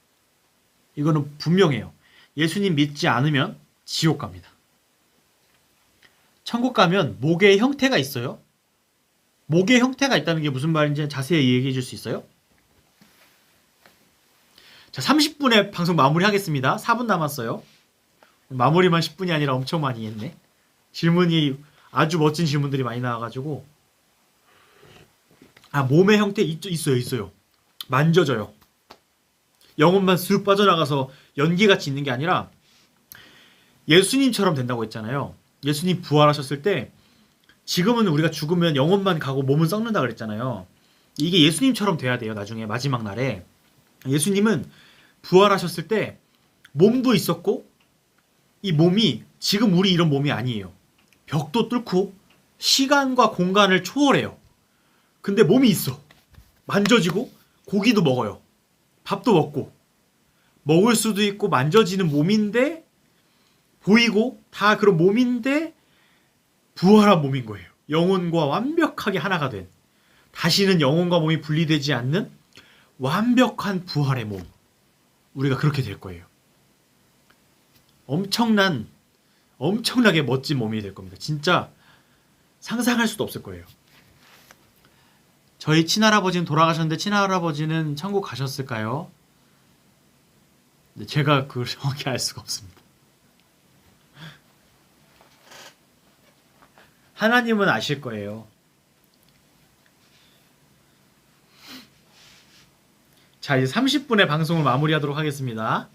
이거는 분명해요. 예수님 믿지 않으면 지옥 갑니다. 천국 가면 목의 형태가 있어요. 목의 형태가 있다는 게 무슨 말인지 자세히 얘기해 줄 수 있어요? 자, 30분에 방송 마무리하겠습니다. 4분 남았어요. 마무리만 10분이 아니라 엄청 많이 했네. 질문이 아주 멋진 질문들이 많이 나와가지고 몸의 형태 있어요. 만져져요. 영혼만 쓱 빠져나가서 연기같이 있는 게 아니라 예수님처럼 된다고 했잖아요. 예수님 부활하셨을 때 지금은 우리가 죽으면 영혼만 가고 몸은 썩는다 그랬잖아요. 이게 예수님처럼 돼야 돼요. 나중에 마지막 날에. 예수님은 부활하셨을 때 몸도 있었고 이 몸이 지금 우리 이런 몸이 아니에요. 벽도 뚫고 시간과 공간을 초월해요. 근데 몸이 있어. 만져지고 고기도 먹어요. 밥도 먹고 먹을 수도 있고 만져지는 몸인데 보이고 다 그런 몸인데 부활한 몸인 거예요. 영혼과 완벽하게 하나가 된 다시는 영혼과 몸이 분리되지 않는 완벽한 부활의 몸. 우리가 그렇게 될 거예요. 엄청나게 멋진 몸이 될 겁니다. 진짜 상상할 수도 없을 거예요. 저희 친할아버지는 돌아가셨는데 친할아버지는 천국 가셨을까요? 제가 그걸 정확히 알 수가 없습니다. 하나님은 아실 거예요. 자, 이제 30분의 방송을 마무리하도록 하겠습니다.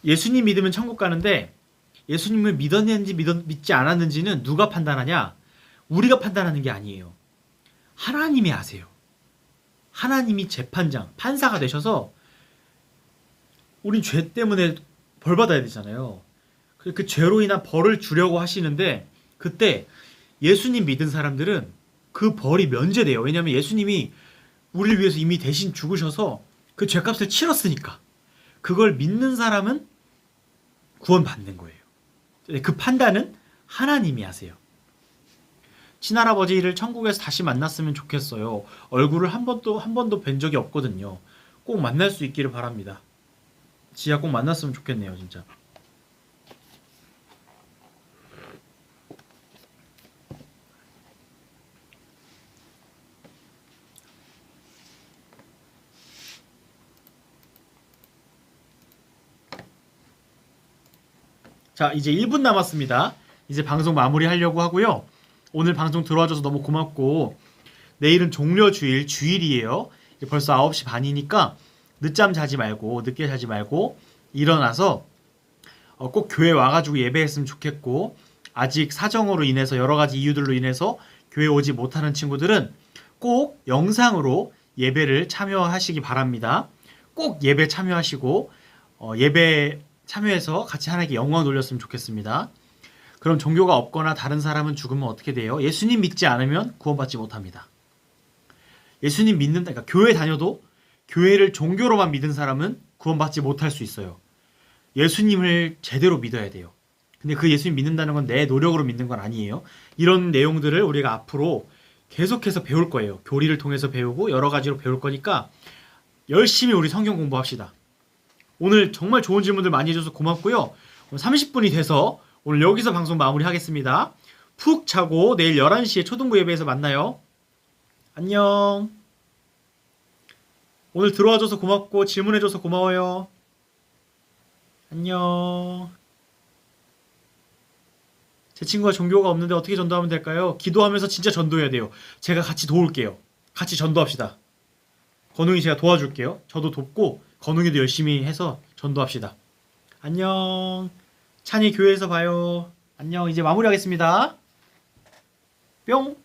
예수님 믿으면 천국 가는데 예수님을 믿었는지 믿지 않았는지는 누가 판단하냐? 우리가 판단하는 게 아니에요. 하나님이 아세요. 하나님이 재판장, 판사가 되셔서 우린 죄 때문에 벌 받아야 되잖아요. 그 죄로 인한 벌을 주려고 하시는데 그때 예수님 믿은 사람들은 그 벌이 면제돼요. 왜냐하면 예수님이 우리를 위해서 이미 대신 죽으셔서 그 죄값을 치렀으니까. 그걸 믿는 사람은 구원받는 거예요. 그 판단은 하나님이 하세요. 친할아버지를 천국에서 다시 만났으면 좋겠어요. 얼굴을 한 번도 뵌 적이 없거든요. 꼭 만날 수 있기를 바랍니다. 지하 꼭 만났으면 좋겠네요, 진짜. 자, 이제 1분 남았습니다. 이제 방송 마무리하려고 하고요. 오늘 방송 들어와줘서 너무 고맙고 내일은 종려주일, 주일이에요. 벌써 9시 반이니까 늦잠 자지 말고 늦게 자지 말고 일어나서 꼭 교회 와가지고 예배했으면 좋겠고 아직 사정으로 인해서 여러 가지 이유들로 인해서 교회 오지 못하는 친구들은 꼭 영상으로 예배를 참여하시기 바랍니다. 꼭 예배 참여하시고 예배 참여해서 같이 하나님께 영광 돌렸으면 좋겠습니다. 그럼 종교가 없거나 다른 사람은 죽으면 어떻게 돼요? 예수님 믿지 않으면 구원받지 못합니다. 예수님 믿는다, 그러니까 교회 다녀도 교회를 종교로만 믿은 사람은 구원받지 못할 수 있어요. 예수님을 제대로 믿어야 돼요. 근데 그 예수님 믿는다는 건 내 노력으로 믿는 건 아니에요. 이런 내용들을 우리가 앞으로 계속해서 배울 거예요. 교리를 통해서 배우고 여러 가지로 배울 거니까 열심히 우리 성경 공부합시다. 오늘 정말 좋은 질문들 많이 해줘서 고맙고요. 오늘 30분이 돼서 오늘 여기서 방송 마무리하겠습니다. 푹 자고 내일 11시에 초등부 예배에서 만나요. 안녕. 오늘 들어와줘서 고맙고 질문해줘서 고마워요. 안녕. 제 친구가 종교가 없는데 어떻게 전도하면 될까요? 기도하면서 진짜 전도해야 돼요. 제가 같이 도울게요. 같이 전도합시다. 건웅이 제가 도와줄게요. 저도 돕고 건웅이도 열심히 해서 전도합시다. 안녕. 찬이 교회에서 봐요. 안녕. 이제 마무리하겠습니다. 뿅.